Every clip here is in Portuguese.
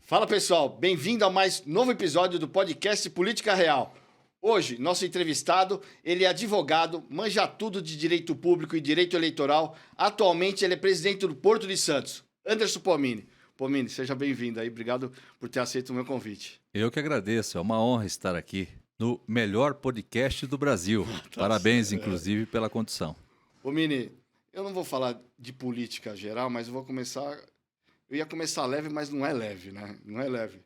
Fala pessoal, bem-vindo a mais novo episódio do podcast Política Real. Hoje, nosso entrevistado, ele é advogado, manja tudo de direito público e direito eleitoral. Atualmente ele é presidente do Porto de Santos, Anderson Pomini. Pomini, seja bem-vindo aí, obrigado por ter aceito o meu convite. Eu que agradeço, é uma honra estar aqui no melhor podcast do Brasil. Parabéns, inclusive, pela condição. Pomini, eu não vou falar de política geral, mas eu ia começar leve, mas não é leve, né? Não é leve.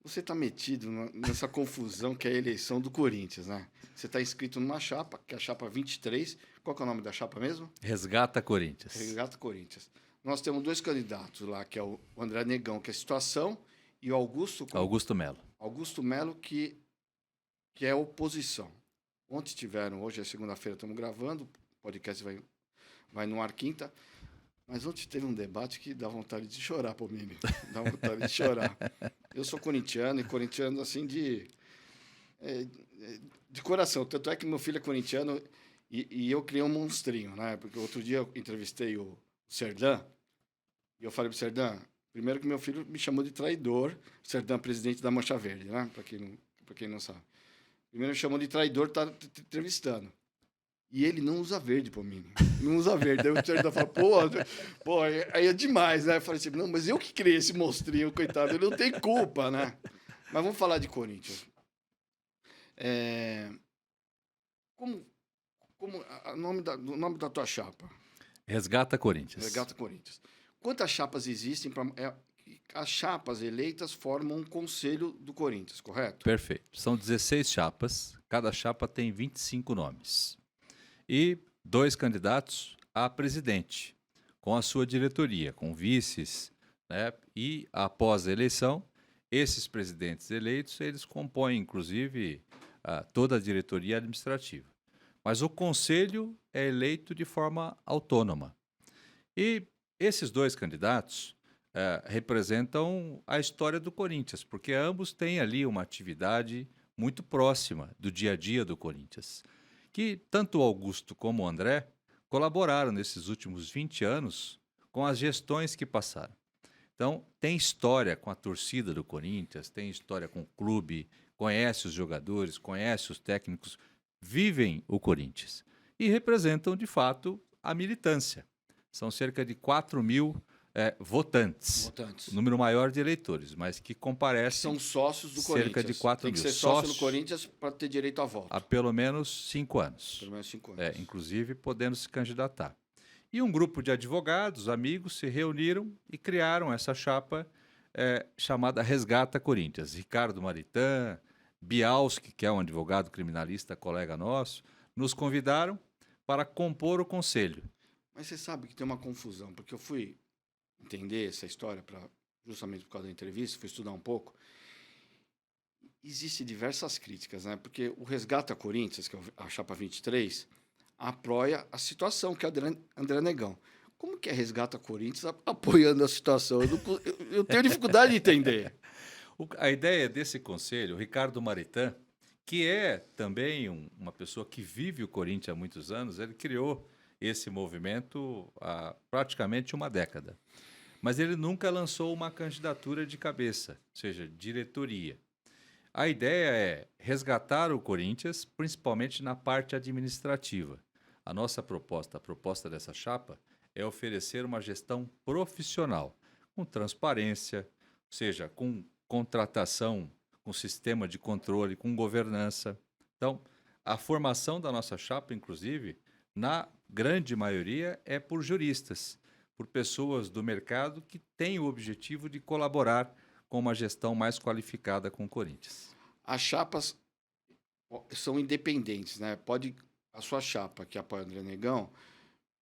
Você está metido nessa confusão que é a eleição do Corinthians, né? Você está inscrito numa chapa, que é a chapa 23. Qual que é o nome da chapa mesmo? Resgata Corinthians. Resgata Corinthians. Nós temos dois candidatos lá, que é o André Negão, que é a situação, e o Augusto Melo. Augusto Melo, que é oposição. Ontem tiveram, hoje é segunda-feira, estamos gravando, o podcast vai no ar quinta. Mas ontem teve um debate que dá vontade de chorar, Pomini. Dá vontade de chorar. Eu sou corintiano, e corintiano assim de coração. Tanto é que meu filho é corintiano e eu criei um monstrinho, né? Porque outro dia eu entrevistei o Serdã e eu falei pro Serdã, primeiro que meu filho me chamou de traidor, Serdã, presidente da Mancha Verde, né? Pra quem não sabe. Primeiro me chamou de traidor, tá entrevistando. E ele não usa verde, Pomini. Não usa verde. Aí o Serdã fala, pô, aí é demais, né? Eu falei assim, não, mas eu que criei esse monstrinho, coitado, ele não tem culpa, né? Mas vamos falar de Corinthians. Como o nome da tua chapa? Resgata Corinthians. Resgata Corinthians. Quantas chapas existem? As chapas eleitas formam um conselho do Corinthians, correto? Perfeito. São 16 chapas, cada chapa tem 25 nomes. E 2 candidatos a presidente, com a sua diretoria, com vices, né? E após a eleição, esses presidentes eleitos, eles compõem, inclusive, toda a diretoria administrativa. Mas o conselho é eleito de forma autônoma. E esses 2 candidatos representam a história do Corinthians, porque ambos têm ali uma atividade muito próxima do dia a dia do Corinthians, que tanto o Augusto como o André colaboraram nesses últimos 20 anos com as gestões que passaram. Então, tem história com a torcida do Corinthians, tem história com o clube, conhece os jogadores, conhece os técnicos, vivem o Corinthians e representam, de fato, a militância. São cerca de 4 mil votantes, o número maior de eleitores, mas que comparecem. São sócios do cerca Corinthians. De 4 Tem mil. que ser sócio do Corinthians para ter direito a voto. Há pelo menos 5 anos. Pelo menos 5 anos. Inclusive podendo se candidatar. E um grupo de advogados, amigos, se reuniram e criaram essa chapa chamada Resgata Corinthians. Ricardo Maritan, Bialski, que é um advogado criminalista, colega nosso, nos convidaram para compor o conselho. Mas você sabe que tem uma confusão, porque eu fui entender essa história justamente por causa da entrevista, fui estudar um pouco. Existem diversas críticas, né? Porque o Resgata Corinthians, que é a chapa 23, apoia a situação, que é o André Negão. Como que é Resgata Corinthians apoiando a situação? Eu tenho dificuldade de entender. A ideia desse conselho, o Ricardo Maritan, que é também uma pessoa que vive o Corinthians há muitos anos, ele criou esse movimento há praticamente uma década. Mas ele nunca lançou uma candidatura de cabeça, ou seja, diretoria. A ideia é resgatar o Corinthians, principalmente na parte administrativa. A nossa proposta, a proposta dessa chapa, é oferecer uma gestão profissional, com transparência, ou seja, com contratação, com sistema de controle, com governança. Então, a formação da nossa chapa, inclusive, na grande maioria, é por juristas, por pessoas do mercado que têm o objetivo de colaborar com uma gestão mais qualificada com o Corinthians. As chapas são independentes, né? A sua chapa, que apoia o André Negão,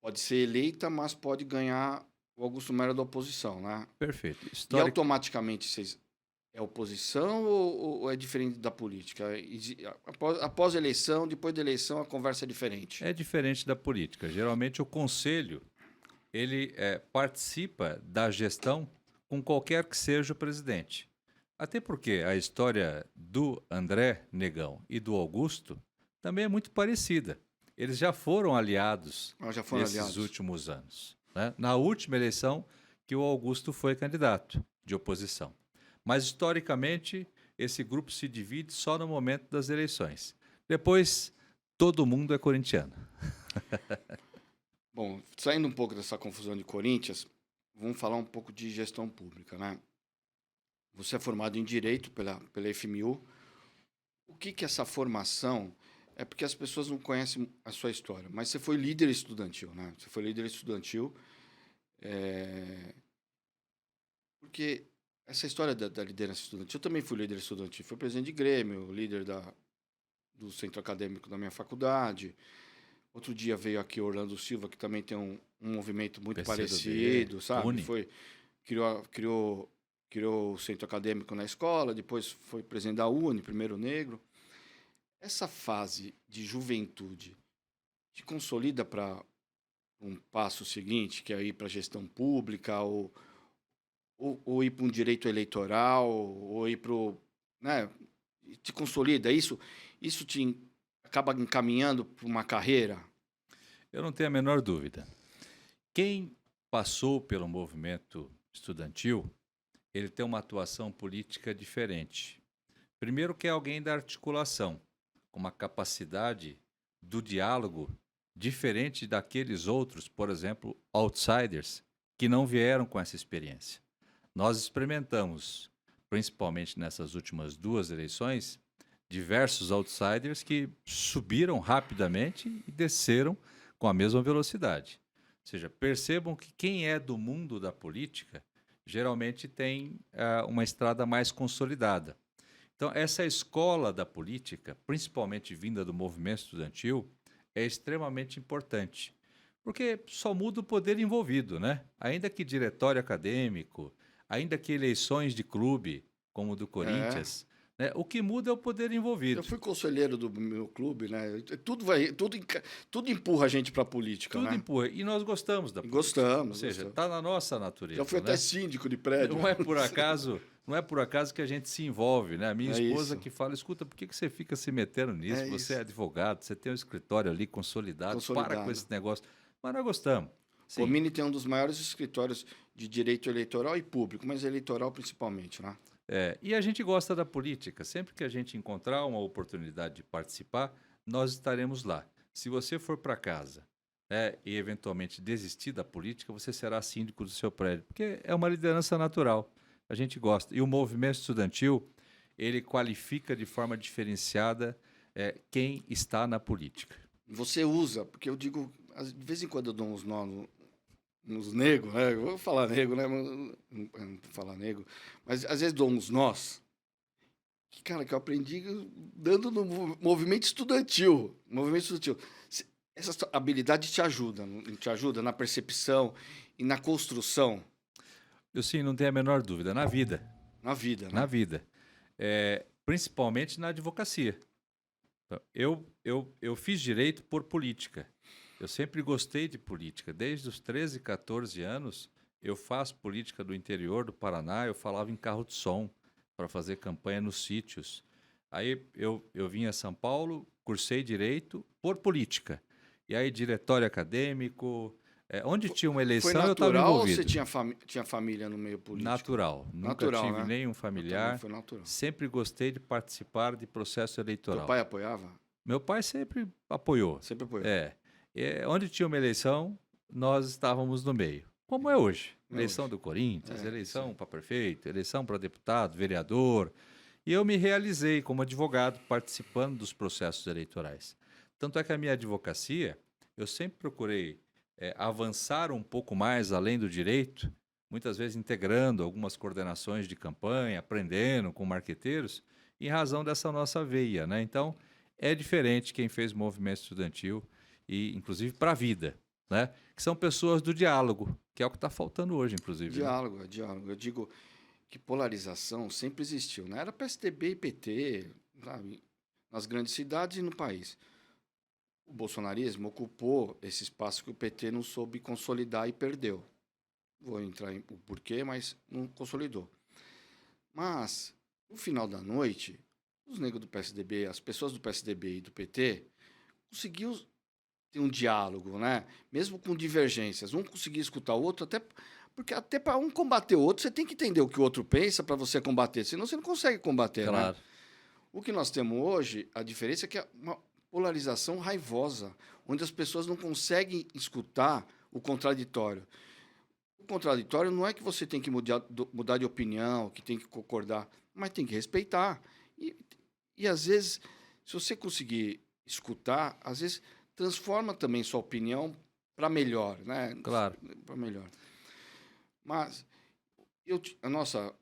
pode ser eleita, mas pode ganhar o Augusto Melo da oposição, né? Perfeito. E automaticamente é oposição ou é diferente da política? Após a eleição, depois da eleição, a conversa é diferente? É diferente da política. Geralmente o conselho ele participa da gestão com qualquer que seja o presidente. Até porque a história do André Negão e do Augusto também é muito parecida. Eles já foram aliados nesses últimos anos, né? Na última eleição que o Augusto foi candidato de oposição. Mas, historicamente, esse grupo se divide só no momento das eleições. Depois, todo mundo é corintiano. Bom, saindo um pouco dessa confusão de Corinthians, vamos falar um pouco de gestão pública, né? Você é formado em Direito pela FMU. O que é essa formação? É porque as pessoas não conhecem a sua história, mas você foi líder estudantil, né? Você foi líder estudantil, porque essa história da liderança estudantil, eu também fui líder estudantil, fui presidente de Grêmio, líder do centro acadêmico da minha faculdade. Outro dia veio aqui Orlando Silva, que também tem um movimento muito PCdoB, parecido, sabe? UNE. Criou o centro acadêmico na escola, depois foi presidente da UNE, primeiro negro. Essa fase de juventude te consolida para um passo seguinte, que é ir para a gestão pública, ou ir para um direito eleitoral, ou ir para o... Né? Te consolida, isso acaba encaminhando para uma carreira? Eu não tenho a menor dúvida. Quem passou pelo movimento estudantil, ele tem uma atuação política diferente. Primeiro que é alguém da articulação, com uma capacidade do diálogo diferente daqueles outros, por exemplo, outsiders, que não vieram com essa experiência. Nós experimentamos, principalmente nessas últimas 2 eleições, diversos outsiders que subiram rapidamente e desceram com a mesma velocidade. Ou seja, percebam que quem é do mundo da política geralmente tem uma estrada mais consolidada. Então, essa escola da política, principalmente vinda do movimento estudantil, é extremamente importante, porque só muda o poder envolvido, né? Ainda que diretório acadêmico, ainda que eleições de clube, como o do Corinthians, né? O que muda é o poder envolvido. Eu fui conselheiro do meu clube, né? Tudo empurra a gente para a política, Tudo né? empurra. E nós gostamos da política. Gostamos. Ou seja, está na nossa natureza. Já fui né? até síndico de prédio. Não é por acaso que a gente se envolve, né? A minha esposa que fala, escuta, por que você fica se metendo nisso? Você é advogado, você tem um escritório ali consolidado, para com esse negócio. Mas nós gostamos. O Mini tem um dos maiores escritórios de direito eleitoral e público, mas eleitoral principalmente, né? E a gente gosta da política. Sempre que a gente encontrar uma oportunidade de participar, nós estaremos lá. Se você for para casa e eventualmente desistir da política, você será síndico do seu prédio, porque é uma liderança natural. A gente gosta. E o movimento estudantil, ele qualifica de forma diferenciada quem está na política. Você usa, porque eu digo, de vez em quando eu dou uns nó nos negros, né? Eu vou falar negro, né? Não vou falar negro. Mas às vezes dou uns nós. Que eu aprendi dando no movimento estudantil. Essa habilidade te ajuda na percepção e na construção. Eu sim, não tenho a menor dúvida. Na vida. Na vida, né? Na vida. Principalmente na advocacia. Então, eu fiz direito por política. Eu sempre gostei de política. Desde os 13, 14 anos, eu faço política do interior do Paraná. Eu falava em carro de som para fazer campanha nos sítios. Aí eu vim a São Paulo, cursei direito por política. E aí diretório acadêmico, onde tinha uma eleição eu estava envolvido. Ou você tinha família no meio político? Natural. Nunca tive nenhum familiar. Foi natural. Sempre gostei de participar de processo eleitoral. Teu pai apoiava? Meu pai sempre apoiou. Sempre apoiou. Onde tinha uma eleição, nós estávamos no meio. Como é hoje. Eleição do Corinthians, eleição para prefeito, eleição para deputado, vereador. E eu me realizei como advogado participando dos processos eleitorais. Tanto é que a minha advocacia, eu sempre procurei avançar um pouco mais além do direito, muitas vezes integrando algumas coordenações de campanha, aprendendo com marqueteiros, em razão dessa nossa veia, né? Então, é diferente quem fez movimento estudantil e, inclusive, para a vida, né? Que são pessoas do diálogo, que é o que está faltando hoje, inclusive. Diálogo, diálogo. Eu digo que polarização sempre existiu, né? Era PSDB e PT, sabe? Nas grandes cidades e no país. O bolsonarismo ocupou esse espaço que o PT não soube consolidar e perdeu. Vou entrar em porquê, mas não consolidou. Mas, no final da noite, os negros do PSDB, as pessoas do PSDB e do PT, conseguiu ter um diálogo, né? Mesmo com divergências. Um conseguia escutar o outro até Porque até para um combater o outro, você tem que entender o que o outro pensa para você combater, senão você não consegue combater, Claro. né? O que nós temos hoje, a diferença é que é uma polarização raivosa, onde as pessoas não conseguem escutar o contraditório. O contraditório não é que você tem que mudar de opinião, que tem que concordar, mas tem que respeitar. E às vezes, se você conseguir escutar, às vezes transforma também sua opinião para melhor, né? Claro. Para melhor. Mas a nossa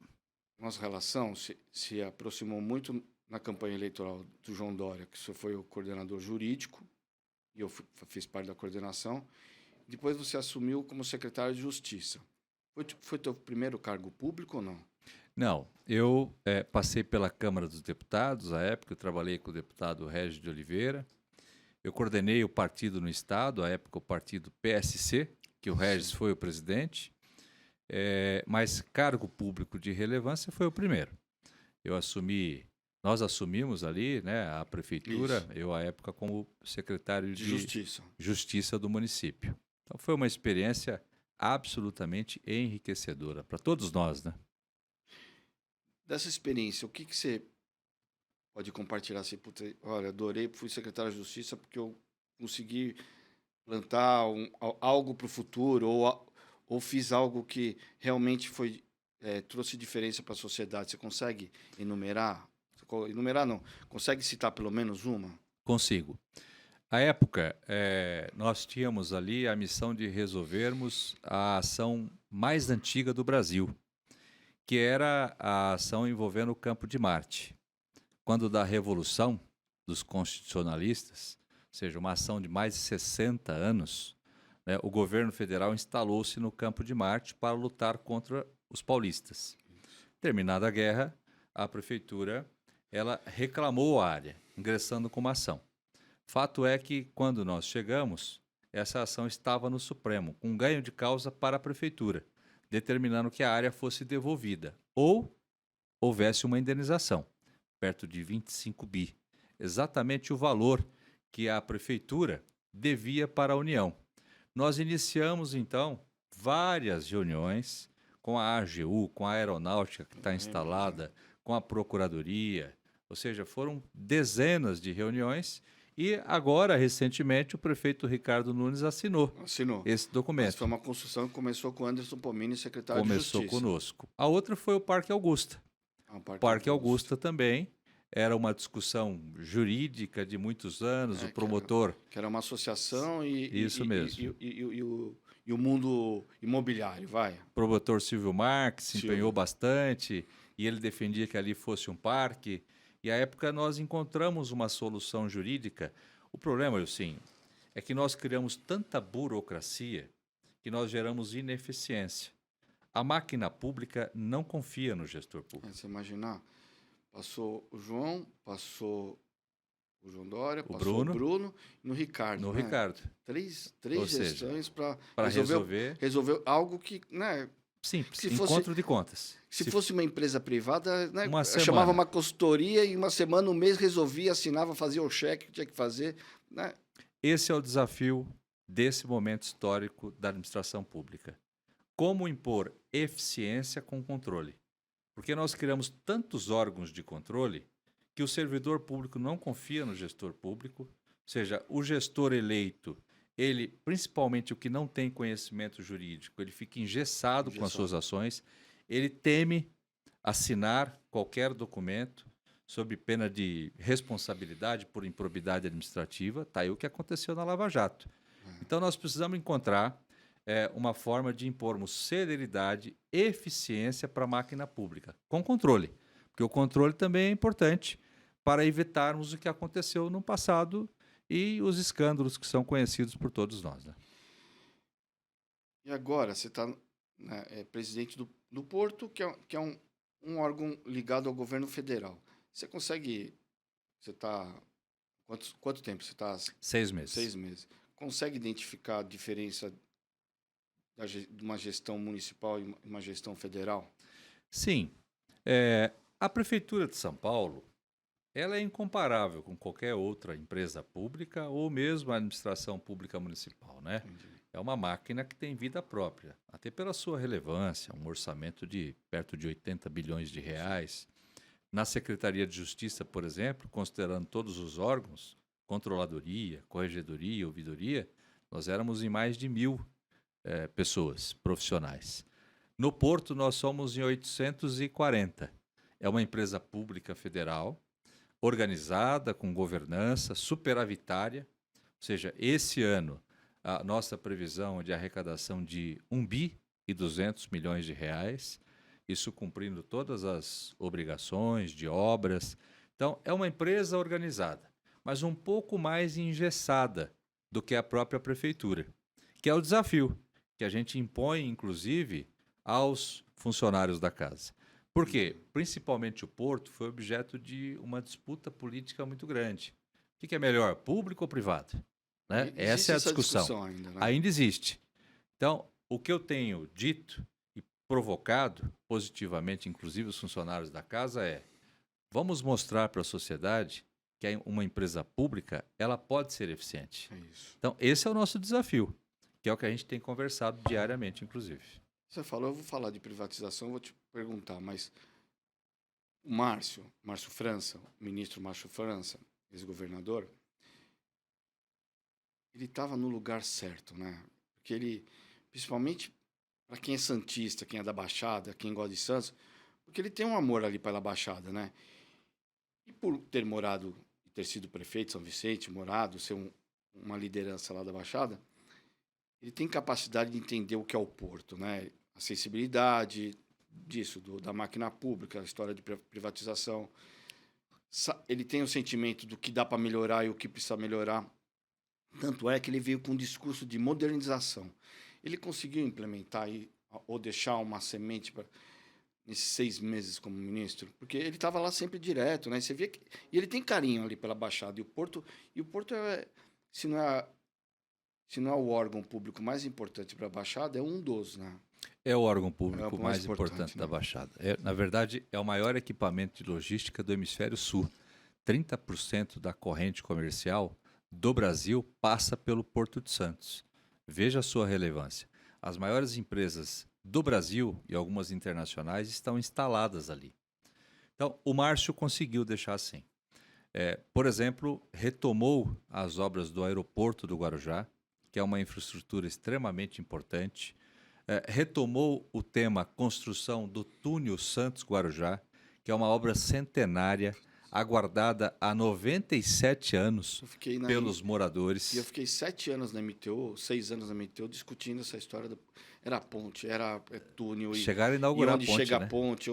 relação se aproximou muito na campanha eleitoral do João Dória, que você foi o coordenador jurídico, e eu fiz parte da coordenação. Depois você assumiu como secretário de Justiça. Foi teu primeiro cargo público ou não? Não, eu passei pela Câmara dos Deputados, à época eu trabalhei com o deputado Régis de Oliveira. Eu coordenei o partido no Estado, à época o partido PSC, que o Régis foi o presidente. Mas cargo público de relevância foi o primeiro. Nós assumimos ali, né, a prefeitura, Isso. eu à época como secretário De de Justiça do município. Então foi uma experiência absolutamente enriquecedora para todos nós, né? Dessa experiência, o que você pode compartilhar assim? Olha, adorei, fui secretário de Justiça porque eu consegui plantar algo para o futuro ou fiz algo que realmente trouxe diferença para a sociedade. Você consegue enumerar? Enumerar não. Consegue citar pelo menos uma? Consigo. À época, nós tínhamos ali a missão de resolvermos a ação mais antiga do Brasil, que era a ação envolvendo o Campo de Marte. Quando da Revolução dos Constitucionalistas, ou seja, uma ação de mais de 60 anos, né, o governo federal instalou-se no Campo de Marte para lutar contra os paulistas. Terminada a guerra, a prefeitura ela reclamou a área, ingressando com uma ação. Fato é que, quando nós chegamos, essa ação estava no Supremo, com ganho de causa para a prefeitura, determinando que a área fosse devolvida ou houvesse uma indenização, perto de 25 bi, exatamente o valor que a prefeitura devia para a União. Nós iniciamos, então, várias reuniões com a AGU, com a aeronáutica que está instalada, com a procuradoria, ou seja, foram dezenas de reuniões. E agora, recentemente, o prefeito Ricardo Nunes assinou esse documento. Mas foi uma construção que começou com o Anderson Pomini, secretário de Começou Justiça. conosco. A outra foi o Parque Augusta. O Parque Augusta também era uma discussão jurídica de muitos anos, o promotor... Que era uma associação Isso mesmo. E o mundo imobiliário, vai. O promotor Silvio Marques se empenhou bastante e ele defendia que ali fosse um parque. E à época nós encontramos uma solução jurídica. O problema, sim, é que nós criamos tanta burocracia que nós geramos ineficiência. A máquina pública não confia no gestor público. Você imaginar, passou o João, passou o João Dória, o passou o Bruno e no Ricardo. No Ricardo. Três gestões para resolver algo que... Né, simples, encontro de contas. Se fosse uma empresa privada, né, chamava uma consultoria e uma semana, um mês resolvia, assinava, fazia o cheque que tinha que fazer. Né? Esse é o desafio desse momento histórico da administração pública. Como impor eficiência com controle? Porque nós criamos tantos órgãos de controle que o servidor público não confia no gestor público, ou seja, o gestor eleito, ele, principalmente o que não tem conhecimento jurídico, ele fica engessado com as suas ações, ele teme assinar qualquer documento sob pena de responsabilidade por improbidade administrativa. Está aí o que aconteceu na Lava Jato. Então, nós precisamos encontrar uma forma de impormos celeridade, eficiência para a máquina pública, com controle. Porque o controle também é importante para evitarmos o que aconteceu no passado e os escândalos que são conhecidos por todos nós. Né? E agora, você está presidente do Porto, que é um órgão ligado ao governo federal. Você consegue... Você está... Quanto tempo você está? 6 meses. 6 meses. Consegue identificar a diferença de uma gestão municipal e uma gestão federal? Sim. A Prefeitura de São Paulo, ela é incomparável com qualquer outra empresa pública ou mesmo a administração pública municipal, né? é uma máquina que tem vida própria, até pela sua relevância, um orçamento de perto de 80 bilhões de reais. Na Secretaria de Justiça, por exemplo, considerando todos os órgãos, controladoria, corregedoria, ouvidoria, nós éramos em mais de 1.000 pessoas profissionais. No Porto, nós somos em 840. É uma empresa pública federal, organizada, com governança, superavitária. Ou seja, esse ano, a nossa previsão é de arrecadação de 1,2 bilhões de reais, isso cumprindo todas as obrigações de obras. Então, é uma empresa organizada, mas um pouco mais engessada do que a própria prefeitura, que é o desafio que a gente impõe, inclusive, aos funcionários da casa. Por quê? Principalmente o Porto foi objeto de uma disputa política muito grande. O que é melhor, público ou privado? Né? Essa é a discussão. Ainda, né? Ainda existe. Então, o que eu tenho dito e provocado positivamente, inclusive os funcionários da casa, é: vamos mostrar para a sociedade que uma empresa pública ela pode ser eficiente. É isso. Então, esse é o nosso desafio, que é o que a gente tem conversado diariamente, inclusive. Você falou, eu vou falar de privatização, vou te perguntar, mas o Márcio França, o ministro Márcio França, ex-governador, ele estava no lugar certo, né? Porque ele, principalmente para quem é santista, quem é da Baixada, quem gosta de Santos, porque ele tem um amor ali pela Baixada, né? E por ter morado, ter sido prefeito de São Vicente, morado, ser uma liderança lá da Baixada, ele tem capacidade de entender o que é o Porto, né? A sensibilidade disso, da máquina pública, a história de privatização. Ele tem o sentimento do que dá para melhorar e o que precisa melhorar. Tanto é que ele veio com um discurso de modernização. Ele conseguiu implementar ou deixar uma semente nesses 6 meses como ministro, porque ele estava lá sempre direto, né? Você via que, e ele tem carinho ali pela Baixada. E o Porto se não é o órgão público mais importante para a Baixada, é um dos, né? É o órgão público o mais importante da né? Baixada. Na verdade, é o maior equipamento de logística do Hemisfério Sul. 30% da corrente comercial do Brasil passa pelo Porto de Santos. Veja a sua relevância. As maiores empresas do Brasil e algumas internacionais estão instaladas ali. Então, o Márcio conseguiu deixar assim. Por exemplo, retomou as obras do aeroporto do Guarujá, que é uma infraestrutura extremamente importante. Retomou o tema construção do túnel Santos-Guarujá, que é uma obra centenária, aguardada há 97 anos pelos moradores. E eu fiquei 7 anos na MTU, 6 anos na MTU, discutindo essa história. Era ponte, era túnel. Chegaram a inaugurar onde a ponte, chega né? A ponte,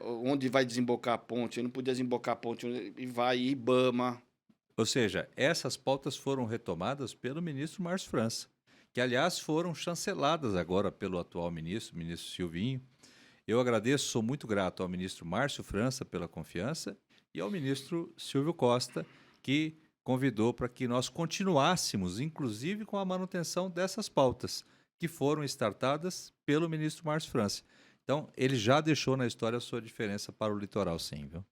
onde vai desembocar a ponte. Eu não podia desembocar a ponte, e vai IBAMA. Ou seja, essas pautas foram retomadas pelo ministro Márcio França, que, aliás, foram chanceladas agora pelo atual ministro, o ministro Silvinho. Eu agradeço, sou muito grato ao ministro Márcio França pela confiança e ao ministro Silvio Costa, que convidou para que nós continuássemos, inclusive com a manutenção dessas pautas, que foram startadas pelo ministro Márcio França. Então, ele já deixou na história a sua diferença para o litoral, sim, viu?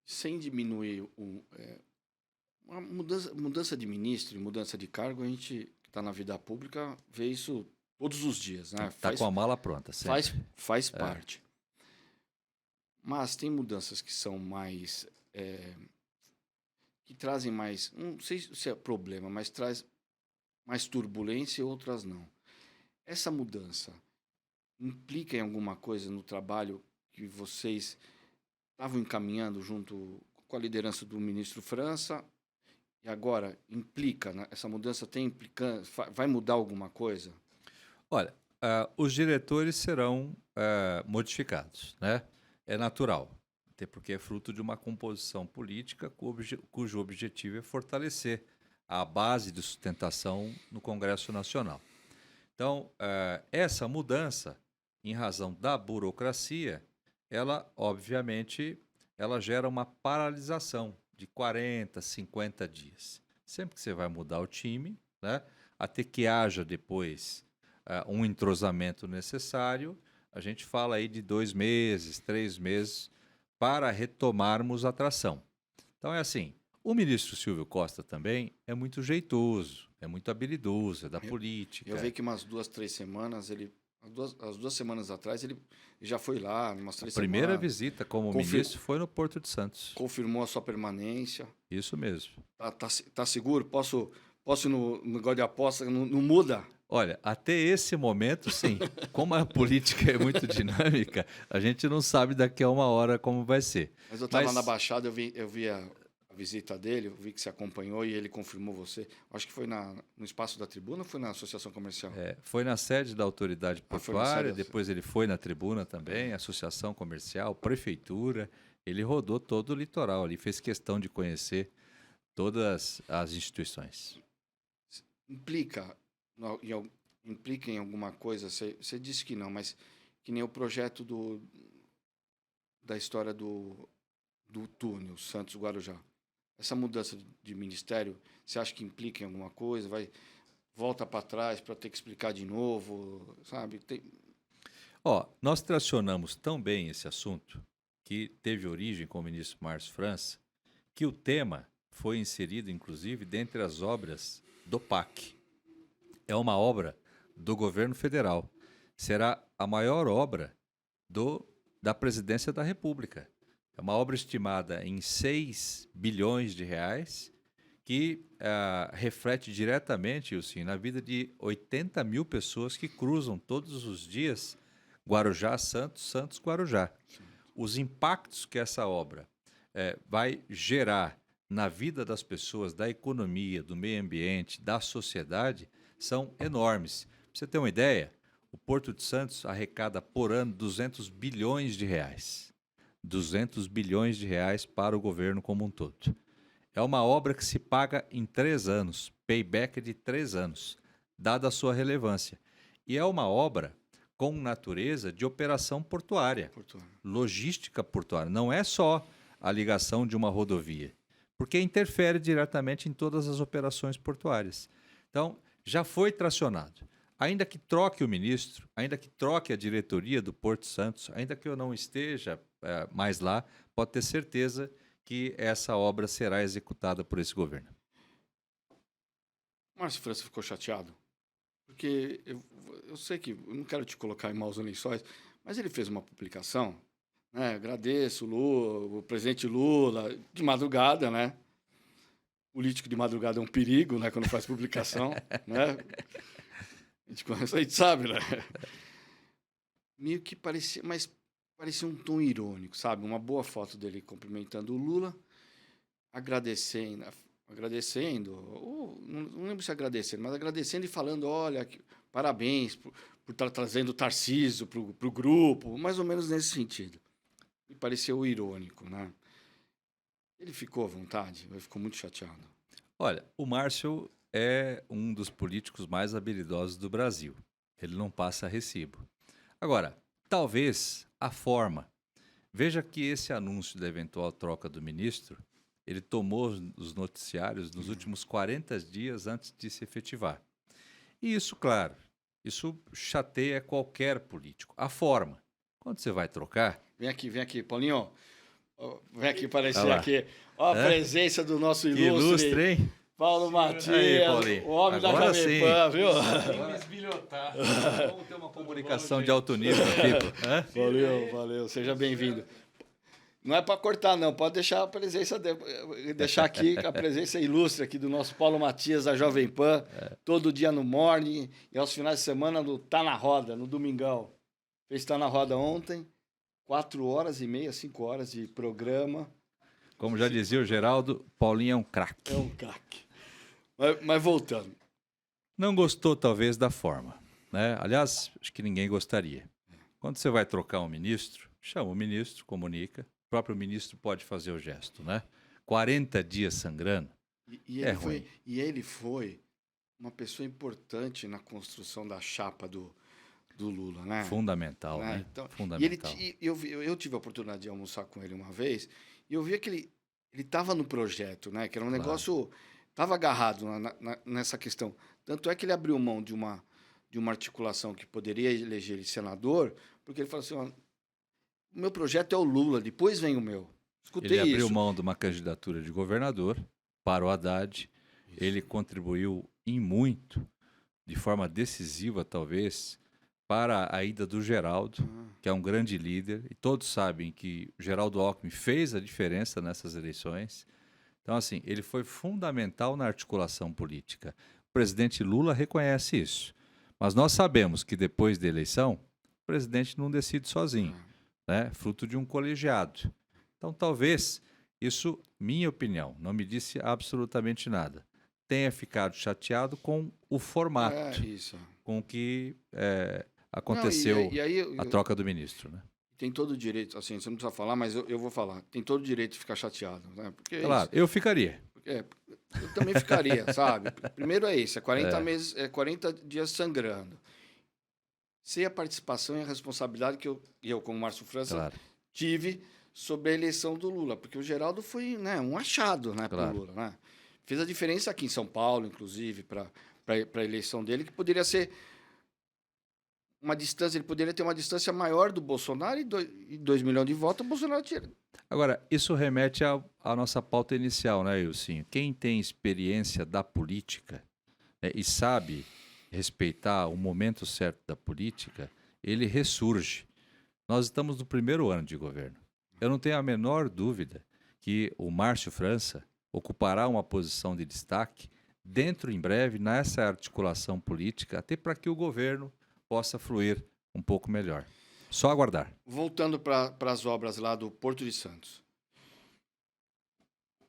Sem diminuir uma mudança de ministro e mudança de cargo, a gente que está na vida pública vê isso todos os dias, né? Está com a mala pronta, sempre. Faz parte. Mas tem mudanças que são mais... que trazem mais... Não sei se é problema, mas traz mais turbulência e outras não. Essa mudança implica em alguma coisa no trabalho que vocês estavam encaminhando junto com a liderança do ministro França? E agora, implica, né? Essa mudança vai mudar alguma coisa? Olha, os diretores serão modificados, né? É natural, até porque é fruto de uma composição política cujo objetivo é fortalecer a base de sustentação no Congresso Nacional. Então, essa mudança, em razão da burocracia, ela, obviamente, ela gera uma paralisação de 40, 50 dias. Sempre que você vai mudar o time, né, até que haja depois um entrosamento necessário, a gente fala aí de 2 meses, 3 meses, para retomarmos a tração. Então é assim, o ministro Silvio Costa também é muito jeitoso, é muito habilidoso, é da política. Eu vi que umas 2, 3 semanas, as 2 semanas atrás, ele já foi lá, umas 3 A primeira semanas. visita como ministro foi no Porto de Santos. Confirmou a sua permanência. Isso mesmo. Tá seguro? Posso ir no negócio de aposta? Não muda? Olha, até esse momento, sim. Como a política é muito dinâmica, a gente não sabe daqui a uma hora como vai ser. Mas eu estava na Baixada, eu vi a visita dele, eu vi que você acompanhou e ele confirmou você. Acho que foi no espaço da tribuna ou foi na associação comercial? Foi na sede da autoridade foi na portuária, sede. depois ele foi na tribuna também, associação comercial, prefeitura. Ele rodou todo o litoral ali, fez questão de conhecer todas as instituições. Implica em alguma coisa, você disse que não, mas que nem o projeto da história do túnel Santos-Guarujá. Essa mudança de ministério, você acha que implica em alguma coisa? Volta para trás para ter que explicar de novo, sabe? Nós tracionamos tão bem esse assunto que teve origem com o ministro Márcio França, que o tema foi inserido, inclusive, dentre as obras do PAC. É uma obra do governo federal. Será a maior obra da presidência da República. É uma obra estimada em 6 bilhões de reais, que reflete diretamente, assim, na vida de 80 mil pessoas que cruzam todos os dias Guarujá-Santos, Santos-Guarujá. Os impactos que essa obra vai gerar na vida das pessoas, da economia, do meio ambiente, da sociedade, são enormes. Para você ter uma ideia, o Porto de Santos arrecada por ano 200 bilhões de reais. 200 bilhões de reais para o governo como um todo. É uma obra que se paga em 3 anos, payback de 3 anos, dada a sua relevância. E é uma obra com natureza de operação portuária, logística portuária. Não é só a ligação de uma rodovia, porque interfere diretamente em todas as operações portuárias. Então, já foi tracionado. Ainda que troque o ministro, ainda que troque a diretoria do Porto Santos, ainda que eu não esteja mais lá, pode ter certeza que essa obra será executada por esse governo. Márcio França ficou chateado? Porque eu sei que, eu não quero te colocar em maus lençóis, mas ele fez uma publicação, né? Agradeço o presidente Lula, de madrugada, né? Político de madrugada é um perigo, né? Quando faz publicação, né? A gente sabe, né? Meio que parecia, mas parecia um tom irônico, sabe? Uma boa foto dele cumprimentando o Lula, agradecendo, ou, não lembro se agradecendo, mas agradecendo e falando, olha, parabéns por estar trazendo o Tarcísio para o grupo, mais ou menos nesse sentido. Me pareceu irônico, né? Ele ficou à vontade? Ele ficou muito chateado? Olha, o Márcio é um dos políticos mais habilidosos do Brasil. Ele não passa recibo. Agora, talvez a forma. Veja que esse anúncio da eventual troca do ministro, ele tomou os noticiários nos últimos 40 dias antes de se efetivar. E isso, claro, isso chateia qualquer político. A forma. Quando você vai trocar... Vem aqui, Paulinho. Vem aqui aparecer aqui. Ó, a presença do nosso ilustre, hein? Paulo Matias, aí, o homem agora da Jovem Pan, viu? Vamos ter uma comunicação de alto nível aqui. Valeu. Seja bem-vindo. Não é para cortar, não. Pode deixar a presença, deixar aqui a presença ilustre aqui do nosso Paulo Matias, da Jovem Pan, todo dia no Morning e aos finais de semana no Tá na Roda, no Domingão. Fez Tá na Roda ontem, 4 horas e meia, 5 horas de programa. Como já dizia o Geraldo, Paulinho é um craque. É um craque. Mas voltando. Não gostou, talvez, da forma, né? Aliás, acho que ninguém gostaria. Quando você vai trocar um ministro, chama o ministro, comunica. O próprio ministro pode fazer o gesto, né? 40 dias sangrando é ruim. E ele foi uma pessoa importante na construção da chapa do Lula, né? Fundamental, né? Então, fundamental. E eu tive a oportunidade de almoçar com ele uma vez e eu via que ele estava no projeto, né? Que era um negócio... Estava agarrado nessa questão. Tanto é que ele abriu mão de uma articulação que poderia eleger ele senador, porque ele falou assim, ó, o meu projeto é o Lula, depois vem o meu. Escutei isso. Ele abriu mão de uma candidatura de governador para o Haddad. Isso. Ele contribuiu em muito, de forma decisiva talvez, para a ida do Geraldo, que é um grande líder, e todos sabem que o Geraldo Alckmin fez a diferença nessas eleições. Então, assim, ele foi fundamental na articulação política. O presidente Lula reconhece isso. Mas nós sabemos que depois da eleição, o presidente não decide sozinho, né? Fruto de um colegiado. Então, talvez isso, minha opinião, não me disse absolutamente nada, tenha ficado chateado com o formato com que aconteceu não, e aí, a troca do ministro, né? Tem todo o direito, assim, você não precisa falar, mas eu vou falar. Tem todo o direito de ficar chateado, né? Porque Claro, eu ficaria. Eu também ficaria, sabe? Primeiro é isso, 40 meses, 40 dias sangrando. Sem a participação e a responsabilidade que eu como Márcio França, tive sobre a eleição do Lula, porque o Geraldo foi, né, um achado, né, para o Lula, né? Fez a diferença aqui em São Paulo, inclusive, para a eleição dele, que poderia ser uma distância, ele poderia ter uma distância maior do Bolsonaro e 2 milhões de votos, o Bolsonaro tira. Agora, isso remete à nossa pauta inicial, né, Ilcinho? Quem tem experiência da política, né, e sabe respeitar o momento certo da política, ele ressurge. Nós estamos no primeiro ano de governo. Eu não tenho a menor dúvida que o Márcio França ocupará uma posição de destaque dentro, em breve, nessa articulação política, até para que o governo possa fluir um pouco melhor. Só aguardar. Voltando para as obras lá do Porto de Santos.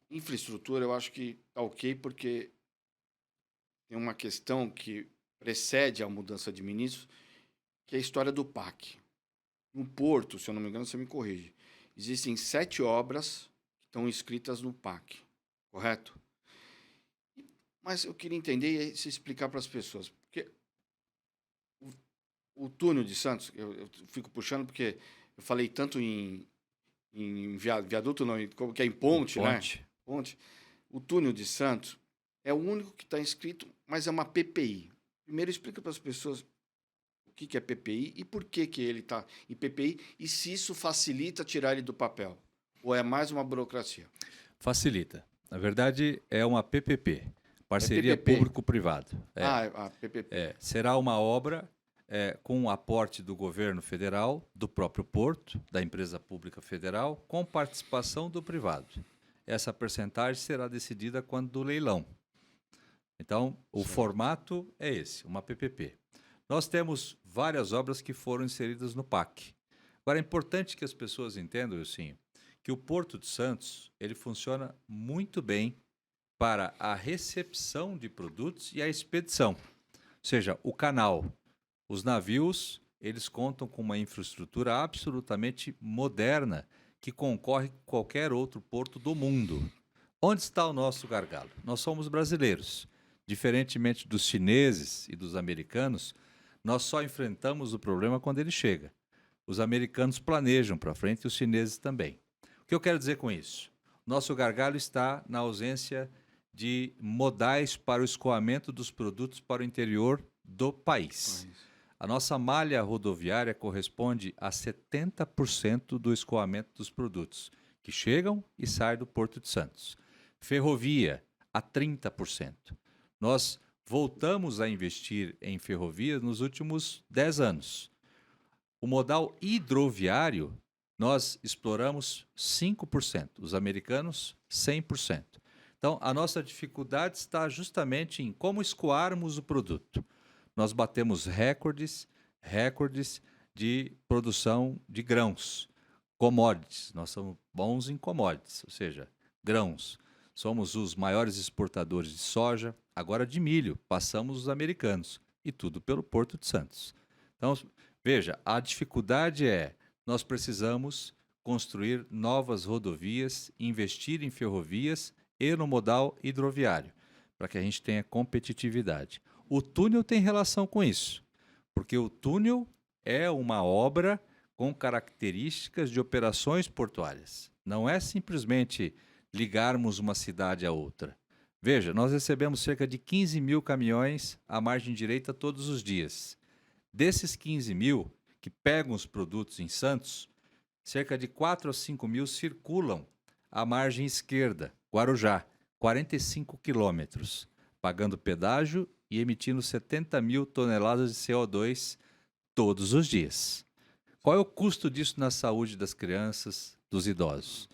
Infraestrutura, eu acho que está ok, porque tem uma questão que precede a mudança de ministro, que é a história do PAC. No Porto, se eu não me engano, você me corrige, existem 7 obras que estão inscritas no PAC, correto? Mas eu queria entender e se explicar para as pessoas, porque o túnel de Santos, eu fico puxando porque eu falei tanto em viaduto, não, que é em ponte, né? Ponte. O túnel de Santos é o único que está inscrito, mas é uma PPI. Primeiro, explica para as pessoas o que é PPI e por que ele está em PPI e se isso facilita tirar ele do papel. Ou é mais uma burocracia? Facilita. Na verdade, é uma PPP, Parceria Público-Privado. A PPP. Será uma obra com o aporte do governo federal, do próprio Porto, da empresa pública federal, com participação do privado. Essa percentagem será decidida quando do leilão. Então, o formato é esse, uma PPP. Nós temos várias obras que foram inseridas no PAC. Agora, é importante que as pessoas entendam, Ilcinho, que o Porto de Santos ele funciona muito bem para a recepção de produtos e a expedição. Ou seja, o canal, os navios, eles contam com uma infraestrutura absolutamente moderna que concorre com qualquer outro porto do mundo. Onde está o nosso gargalo? Nós somos brasileiros. Diferentemente dos chineses e dos americanos, nós só enfrentamos o problema quando ele chega. Os americanos planejam para frente e os chineses também. O que eu quero dizer com isso? Nosso gargalo está na ausência de modais para o escoamento dos produtos para o interior do país. A nossa malha rodoviária corresponde a 70% do escoamento dos produtos que chegam e saem do Porto de Santos. Ferrovia, a 30%. Nós voltamos a investir em ferrovia nos últimos 10 anos. O modal hidroviário, nós exploramos 5%, os americanos 100%. Então, a nossa dificuldade está justamente em como escoarmos o produto. Nós batemos recordes de produção de grãos, commodities. Nós somos bons em commodities, ou seja, grãos. Somos os maiores exportadores de soja, agora de milho, passamos os americanos, e tudo pelo Porto de Santos. Então, veja, a dificuldade nós precisamos construir novas rodovias, investir em ferrovias e no modal hidroviário, para que a gente tenha competitividade. O túnel tem relação com isso, porque o túnel é uma obra com características de operações portuárias. Não é simplesmente ligarmos uma cidade a outra. Veja, nós recebemos cerca de 15 mil caminhões à margem direita todos os dias. Desses 15 mil que pegam os produtos em Santos, cerca de 4 a 5 mil circulam à margem esquerda, Guarujá, 45 quilômetros. pagando pedágio e emitindo 70 mil toneladas de CO2 todos os dias. Qual é o custo disso na saúde das crianças, dos idosos?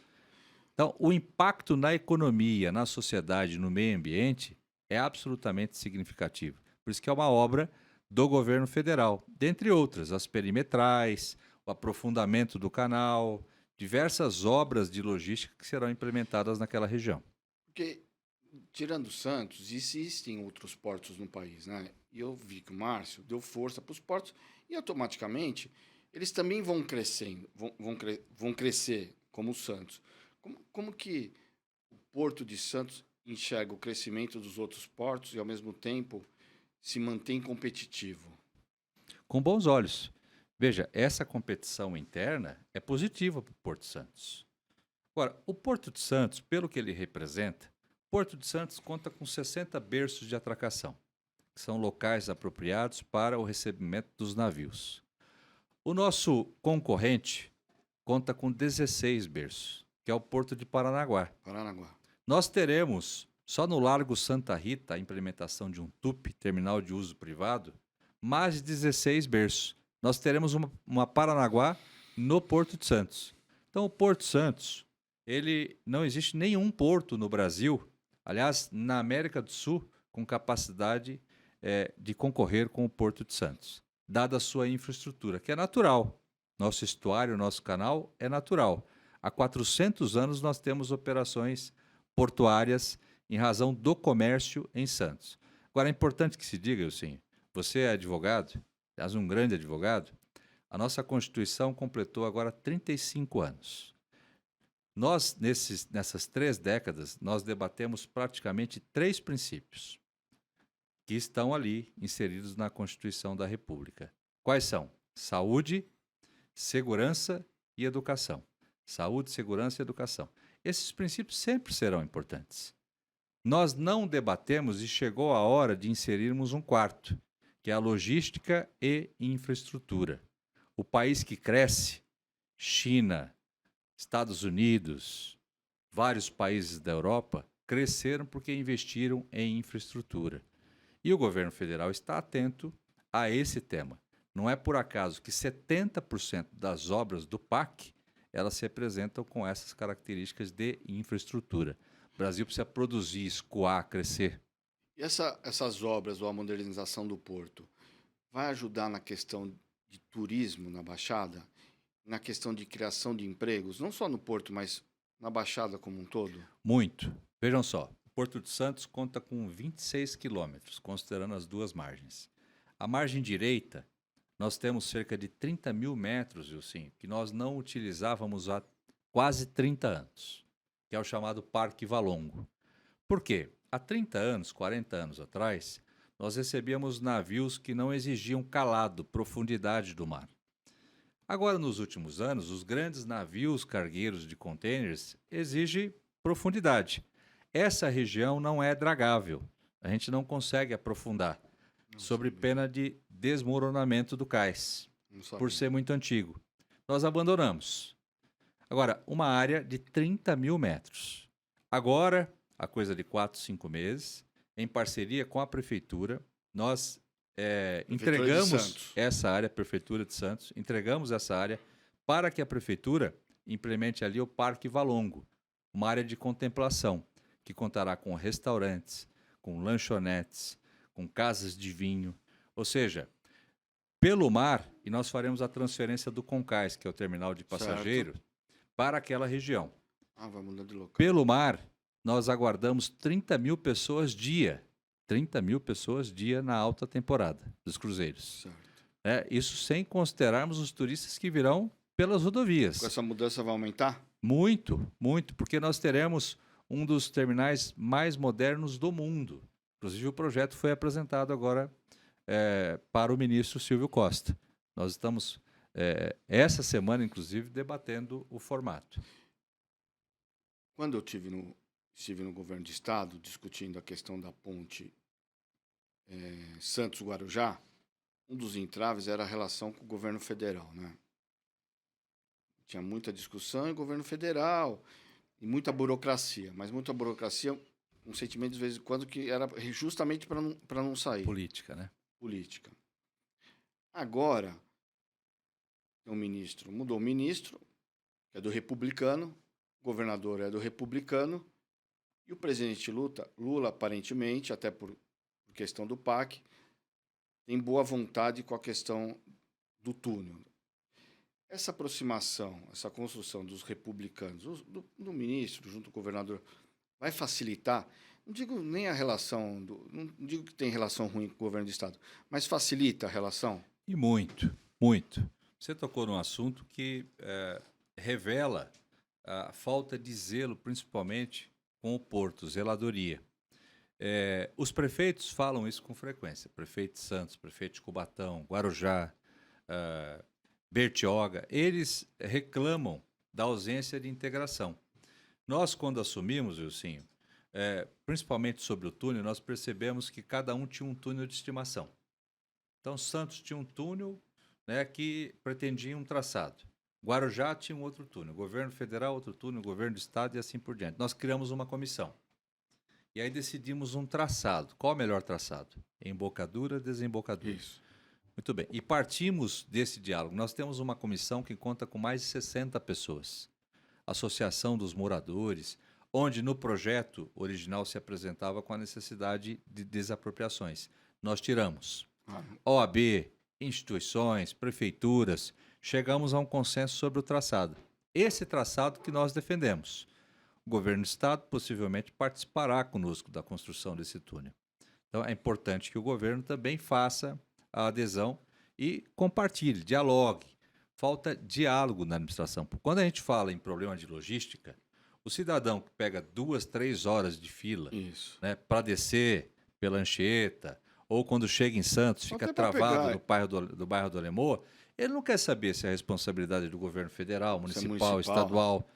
Então, o impacto na economia, na sociedade, no meio ambiente é absolutamente significativo. Por isso que é uma obra do governo federal, dentre outras, as perimetrais, o aprofundamento do canal, diversas obras de logística que serão implementadas naquela região. Porque, tirando Santos, existem outros portos no país, né? E eu vi que o Márcio deu força para os portos e, automaticamente, eles também vão crescendo, vão crescer, como o Santos. Como que o Porto de Santos enxerga o crescimento dos outros portos e, ao mesmo tempo, se mantém competitivo? Com bons olhos. Veja, essa competição interna é positiva para o Porto Santos. Agora, o Porto de Santos, pelo que ele representa, Porto de Santos conta com 60 berços de atracação, que são locais apropriados para o recebimento dos navios. O nosso concorrente conta com 16 berços, que é o Porto de Paranaguá. Paranaguá. Nós teremos, só no Largo Santa Rita, a implementação de um TUP, terminal de uso privado, mais de 16 berços. Nós teremos uma Paranaguá no Porto de Santos. Então, o Porto Santos, não existe nenhum porto no Brasil, aliás, na América do Sul, com capacidade de concorrer com o Porto de Santos, dada a sua infraestrutura, que é natural. Nosso estuário, nosso canal é natural. Há 400 anos nós temos operações portuárias em razão do comércio em Santos. Agora, é importante que se diga, Ilcinho, você é advogado, aliás, um grande advogado, a nossa Constituição completou agora 35 anos. Nós, nessas 3 décadas, nós debatemos praticamente 3 princípios que estão ali inseridos na Constituição da República. Quais são? Saúde, segurança e educação. Saúde, segurança e educação. Esses princípios sempre serão importantes. Nós não debatemos e chegou a hora de inserirmos um quarto, que é a logística e infraestrutura. O país que cresce, China, Estados Unidos, vários países da Europa, cresceram porque investiram em infraestrutura. E o governo federal está atento a esse tema. Não é por acaso que 70% das obras do PAC elas se apresentam com essas características de infraestrutura. O Brasil precisa produzir, escoar, crescer. E essas obras ou a modernização do porto vai ajudar na questão de turismo na Baixada, na questão de criação de empregos, não só no porto, mas na Baixada como um todo? Muito. Vejam só, o Porto de Santos conta com 26 quilômetros, considerando as 2 margens. A margem direita, nós temos cerca de 30 mil metros, Ilcinho, que nós não utilizávamos há quase 30 anos, que é o chamado Parque Valongo. Por quê? Há 30 anos, 40 anos atrás, nós recebíamos navios que não exigiam calado, profundidade do mar. Agora, nos últimos anos, os grandes navios cargueiros de contêineres exigem profundidade. Essa região não é dragável. A gente não consegue aprofundar, sob pena de desmoronamento do cais, por ser muito antigo. Nós abandonamos. Agora, uma área de 30 mil metros. Agora, a coisa de 4, 5 meses, em parceria com a Prefeitura, nós entregamos essa área, Prefeitura de Santos, entregamos essa área para que a Prefeitura implemente ali o Parque Valongo, uma área de contemplação, que contará com restaurantes, com lanchonetes, com casas de vinho, ou seja, pelo mar, e nós faremos a transferência do Concais, que é o terminal de passageiros, para aquela região. Vai mudar de local. Pelo mar, nós aguardamos 30 mil pessoas dia. 30 mil pessoas dia na alta temporada dos cruzeiros. Isso sem considerarmos os turistas que virão pelas rodovias. Com essa mudança vai aumentar? Muito, muito, porque nós teremos um dos terminais mais modernos do mundo. Inclusive, o projeto foi apresentado agora para o ministro Silvio Costa. Nós estamos, essa semana, inclusive, debatendo o formato. Quando eu estive no governo de estado discutindo a questão da ponte Santos-Guarujá, um dos entraves era a relação com o governo federal, né? Tinha muita discussão em governo federal e muita burocracia, mas muita burocracia um sentimento de vez em quando que era justamente para não sair. Política, né? Política. Agora, tem um ministro, mudou o ministro, que é do republicano, o governador é do republicano, e o presidente Lula aparentemente, até por questão do PAC, tem boa vontade com a questão do túnel. Essa aproximação, essa construção dos republicanos, do ministro junto com o governador, vai facilitar, não digo nem a relação, não digo que tem relação ruim com o governo do Estado, mas facilita a relação? E muito, muito. Você tocou num assunto que revela a falta de zelo, principalmente com o Porto, zeladoria. Os prefeitos falam isso com frequência. Prefeito de Santos, prefeito de Cubatão, Guarujá, Bertioga, eles reclamam da ausência de integração. Nós, quando assumimos, Wilsinho, principalmente sobre o túnel, nós percebemos que cada um tinha um túnel de estimação. Então, Santos tinha um túnel, né, que pretendia um traçado. Guarujá tinha um outro túnel. Governo federal, outro túnel. Governo do estado e assim por diante. Nós criamos uma comissão. E aí decidimos um traçado. Qual o melhor traçado? Embocadura, desembocadura. Isso. Muito bem. E partimos desse diálogo. Nós temos uma comissão que conta com mais de 60 pessoas. Associação dos moradores, onde no projeto original se apresentava com a necessidade de desapropriações. Nós tiramos. OAB, instituições, prefeituras, chegamos a um consenso sobre o traçado. Esse traçado que nós defendemos. O governo do estado possivelmente participará conosco da construção desse túnel. Então é importante que o governo também faça a adesão e compartilhe, dialogue. Falta diálogo na administração. Quando a gente fala em problema de logística, o cidadão que pega 2, 3 horas de fila, né, para descer pela Anchieta, ou quando chega em Santos, fica travado no bairro do Alemoa, ele não quer saber se é a responsabilidade do governo federal, municipal, estadual.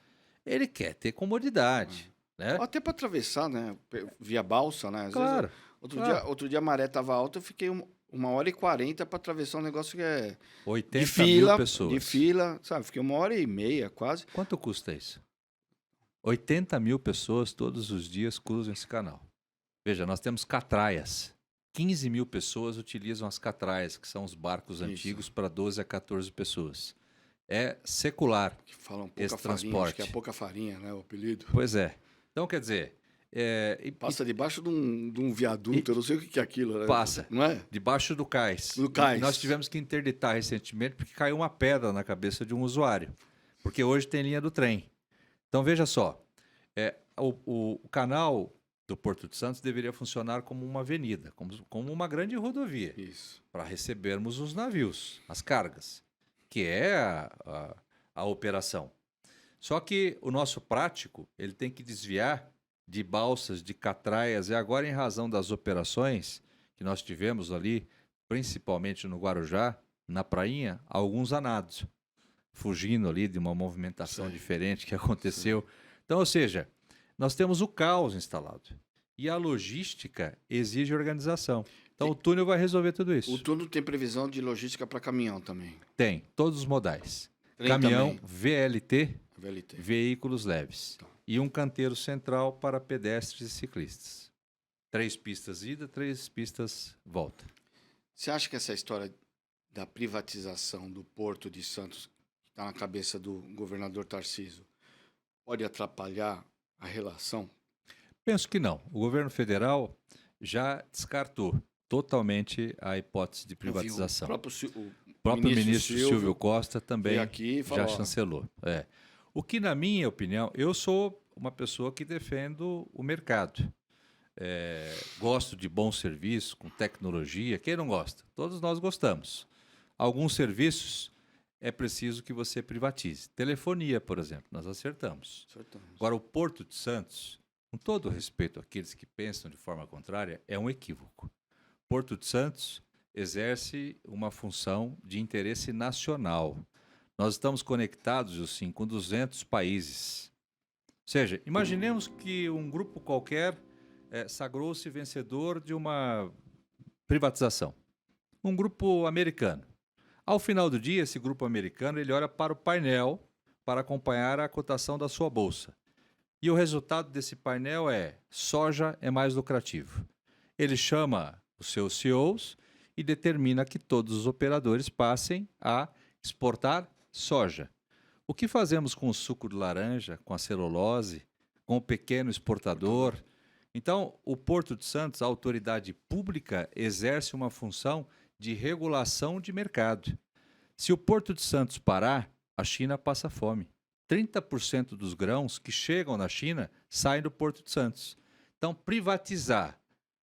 Ele quer ter comodidade. Né? Até para atravessar, né? Via balsa, né? Às claro. Vezes, outro dia a maré estava alta, eu fiquei 1h40 para atravessar um negócio que é 80 de fila, mil pessoas. De fila, sabe? Fiquei 1h30 quase. Quanto custa isso? 80 mil pessoas todos os dias cruzam esse canal. Veja, nós temos catraias. 15 mil pessoas utilizam as catraias, que são os barcos antigos, para 12 a 14 pessoas. É secular que falam esse farinha, transporte. Acho que é pouca farinha, né? O apelido. Pois é. Então, quer dizer... passa debaixo de um viaduto, eu não sei o que é aquilo. Né? Passa. Não é? Debaixo do cais. Do cais. Nós tivemos que interditar recentemente porque caiu uma pedra na cabeça de um usuário. Porque hoje tem linha do trem. Então, veja só. O canal do Porto de Santos deveria funcionar como uma avenida, como uma grande rodovia. Isso. Para recebermos os navios, as cargas, que é a operação. Só que o nosso prático, ele tem que desviar de balsas, de catraias, e agora, em razão das operações que nós tivemos ali, principalmente no Guarujá, na prainha, alguns anados, fugindo ali de uma movimentação diferente que aconteceu. Então, ou seja, nós temos o caos instalado. E a logística exige organização. Então, o túnel vai resolver tudo isso. O túnel tem previsão de logística para caminhão também? Tem, todos os modais. Trem caminhão, também. VLT, VLT, veículos leves. Tá. E um canteiro central para pedestres e ciclistas. 3 pistas ida, 3 pistas volta. Você acha que essa história da privatização do Porto de Santos, que está na cabeça do governador Tarcísio, pode atrapalhar a relação? Penso que não. O governo federal já descartou totalmente a hipótese de privatização. O próprio ministro Silvio Costa também aqui falou, já chancelou. O que, na minha opinião, eu sou uma pessoa que defendo o mercado. Gosto de bom serviço, com tecnologia. Quem não gosta? Todos nós gostamos. Alguns serviços é preciso que você privatize. Telefonia, por exemplo, nós acertamos. Agora, o Porto de Santos, com todo respeito àqueles que pensam de forma contrária, é um equívoco. Porto de Santos exerce uma função de interesse nacional. Nós estamos conectados, assim, com 200 países. Ou seja, imaginemos que um grupo qualquer sagrou-se vencedor de uma privatização. Um grupo americano. Ao final do dia, esse grupo americano ele olha para o painel para acompanhar a cotação da sua bolsa. E o resultado desse painel é: soja é mais lucrativo. Ele chama os seus CEOs e determina que todos os operadores passem a exportar soja. O que fazemos com o suco de laranja, com a celulose, com o pequeno exportador? Então, o Porto de Santos, a autoridade pública, exerce uma função de regulação de mercado. Se o Porto de Santos parar, a China passa fome. 30% dos grãos que chegam na China saem do Porto de Santos. Então, privatizar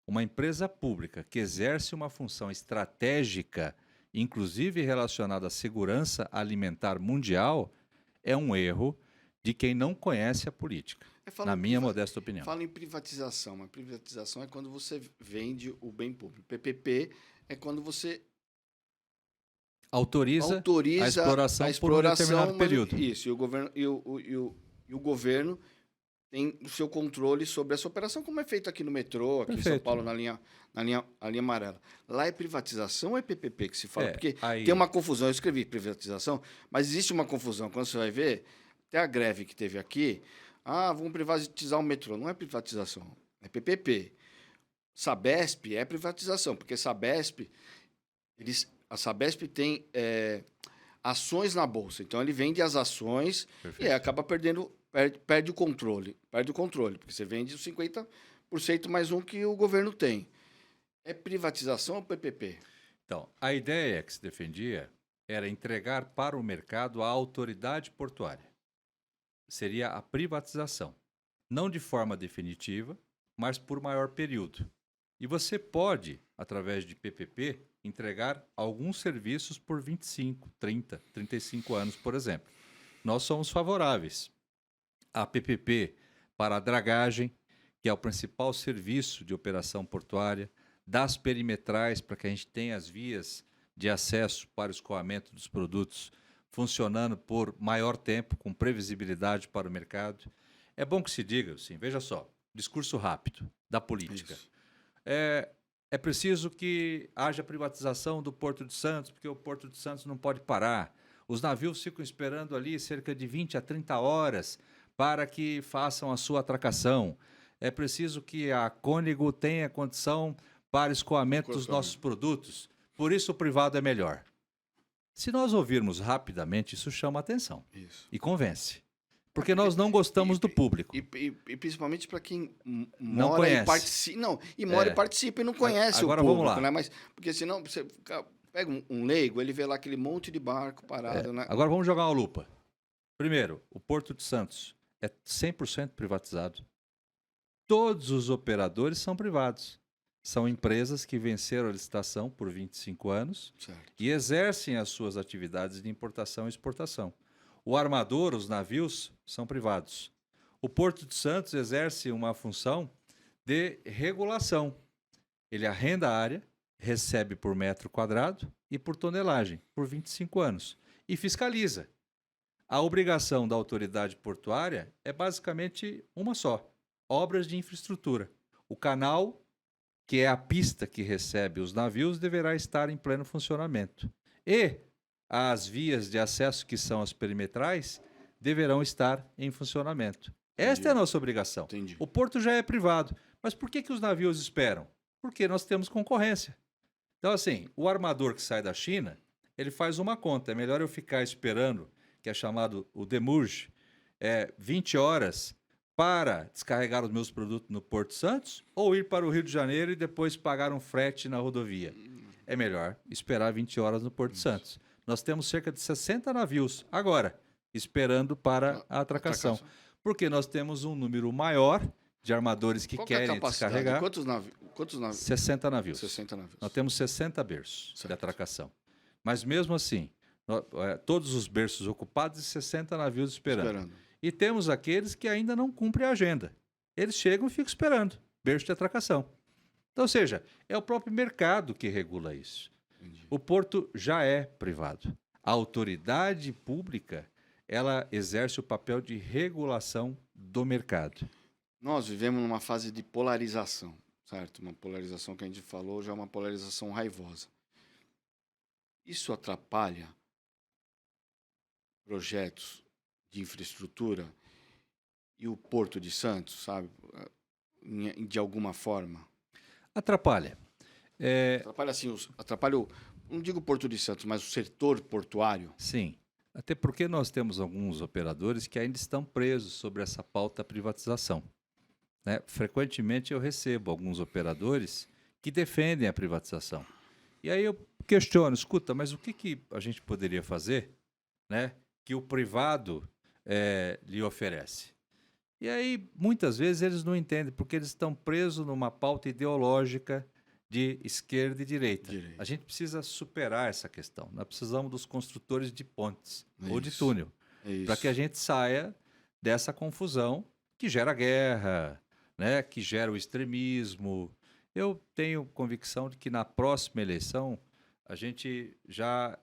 uma empresa pública que exerce uma função estratégica, inclusive relacionada à segurança alimentar mundial, é um erro de quem não conhece a política, na minha modesta opinião. Fala em privatização, mas privatização é quando você vende o bem público. PPP é quando você autoriza a exploração por um determinado período. Isso, e o governo tem o seu controle sobre essa operação, como é feito aqui no metrô, aqui em São Paulo, na linha amarela. Lá é privatização ou é PPP que se fala? Porque tem uma confusão. Eu escrevi privatização, mas existe uma confusão. Quando você vai ver, até a greve que teve aqui, vamos privatizar o metrô. Não é privatização, é PPP. Sabesp é privatização, porque a Sabesp tem ações na bolsa. Então, ele vende as ações. Perfeito. E aí acaba perde o controle. Perde o controle, porque você vende os 50% mais um que o governo tem. É privatização ou PPP? Então, a ideia que se defendia era entregar para o mercado a autoridade portuária. Seria a privatização. Não de forma definitiva, mas por maior período. E você pode, através de PPP, entregar alguns serviços por 25, 30, 35 anos, por exemplo. Nós somos favoráveis a PPP para a dragagem, que é o principal serviço de operação portuária, das perimetrais, para que a gente tenha as vias de acesso para o escoamento dos produtos funcionando por maior tempo, com previsibilidade para o mercado. É bom que se diga, assim, veja só, discurso rápido da política. Isso. É preciso que haja privatização do Porto de Santos, porque o Porto de Santos não pode parar. Os navios ficam esperando ali cerca de 20 a 30 horas para que façam a sua atracação. É preciso que a Cônego tenha condição para escoamento dos nossos produtos. Por isso o privado é melhor. Se nós ouvirmos rapidamente, isso chama atenção. Isso. E convence. Porque nós não gostamos do público. E principalmente para quem não mora conhece. E participa. E participa e não conhece agora o público. Vamos lá. Né? Mas, porque senão você pega um leigo, ele vê lá aquele monte de barco parado. Né? Agora vamos jogar uma lupa. Primeiro, o Porto de Santos é 100% privatizado. Todos os operadores são privados. São empresas que venceram a licitação por 25 anos e exercem as suas atividades de importação e exportação. O armador, os navios, são privados. O Porto de Santos exerce uma função de regulação. Ele arrenda a área, recebe por metro quadrado e por tonelagem, por 25 anos, e fiscaliza. A obrigação da autoridade portuária é basicamente uma só: obras de infraestrutura. O canal, que é a pista que recebe os navios, deverá estar em pleno funcionamento. E as vias de acesso, que são as perimetrais, deverão estar em funcionamento. Entendi. Esta é a nossa obrigação. Entendi. O porto já é privado. Mas por que os navios esperam? Porque nós temos concorrência. Então, assim, o armador que sai da China, ele faz uma conta. É melhor eu ficar esperando, que é chamado o demurge, 20 horas para descarregar os meus produtos no Porto Santos, ou ir para o Rio de Janeiro e depois pagar um frete na rodovia? É melhor esperar 20 horas no Porto Santos. Nós temos cerca de 60 navios agora, esperando para a atracação. Porque nós temos um número maior de armadores que querem descarregar. Quantos navios? 60 navios. 60 navios. Nós temos 60 berços de atracação. Mas mesmo assim, todos os berços ocupados e 60 navios esperando. E temos aqueles que ainda não cumprem a agenda. Eles chegam e ficam esperando berço de atracação. Então, ou seja, é o próprio mercado que regula isso. Entendi. O porto já é privado. A autoridade pública, ela exerce o papel de regulação do mercado. Nós vivemos numa fase de polarização, certo? Uma polarização que a gente falou já é uma polarização raivosa. Isso atrapalha projetos de infraestrutura e o Porto de Santos, sabe? De alguma forma. Atrapalha. Atrapalha assim, não digo o Porto de Santos, mas o setor portuário. Sim. Até porque nós temos alguns operadores que ainda estão presos sobre essa pauta privatização. Né? Frequentemente eu recebo alguns operadores que defendem a privatização. E aí eu questiono, escuta, mas o que a gente poderia fazer, né, que o privado lhe oferece? E aí, muitas vezes, eles não entendem, porque eles estão presos numa pauta ideológica de esquerda e direita. A gente precisa superar essa questão. Nós precisamos dos construtores de pontes ou de túnel, para que a gente saia dessa confusão que gera guerra, né, que gera o extremismo. Eu tenho convicção de que na próxima eleição a gente já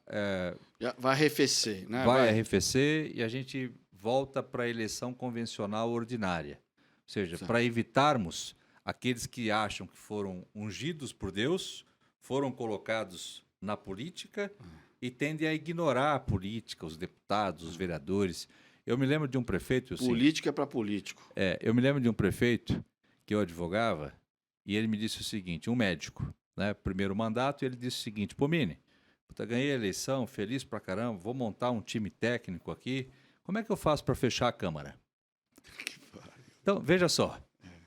vai arrefecer, né? Vai arrefecer e a gente volta para a eleição convencional ordinária. Ou seja, para evitarmos aqueles que acham que foram ungidos por Deus, foram colocados na política e tendem a ignorar a política, os deputados, os vereadores. Eu me lembro de um prefeito... Política é para político. Eu me lembro de um prefeito que eu advogava e ele me disse o seguinte, um médico, né, primeiro mandato, e ele disse o seguinte, pô, Mini, ganhei a eleição, feliz pra caramba, vou montar um time técnico aqui, como é que eu faço para fechar a Câmara? Então, veja só,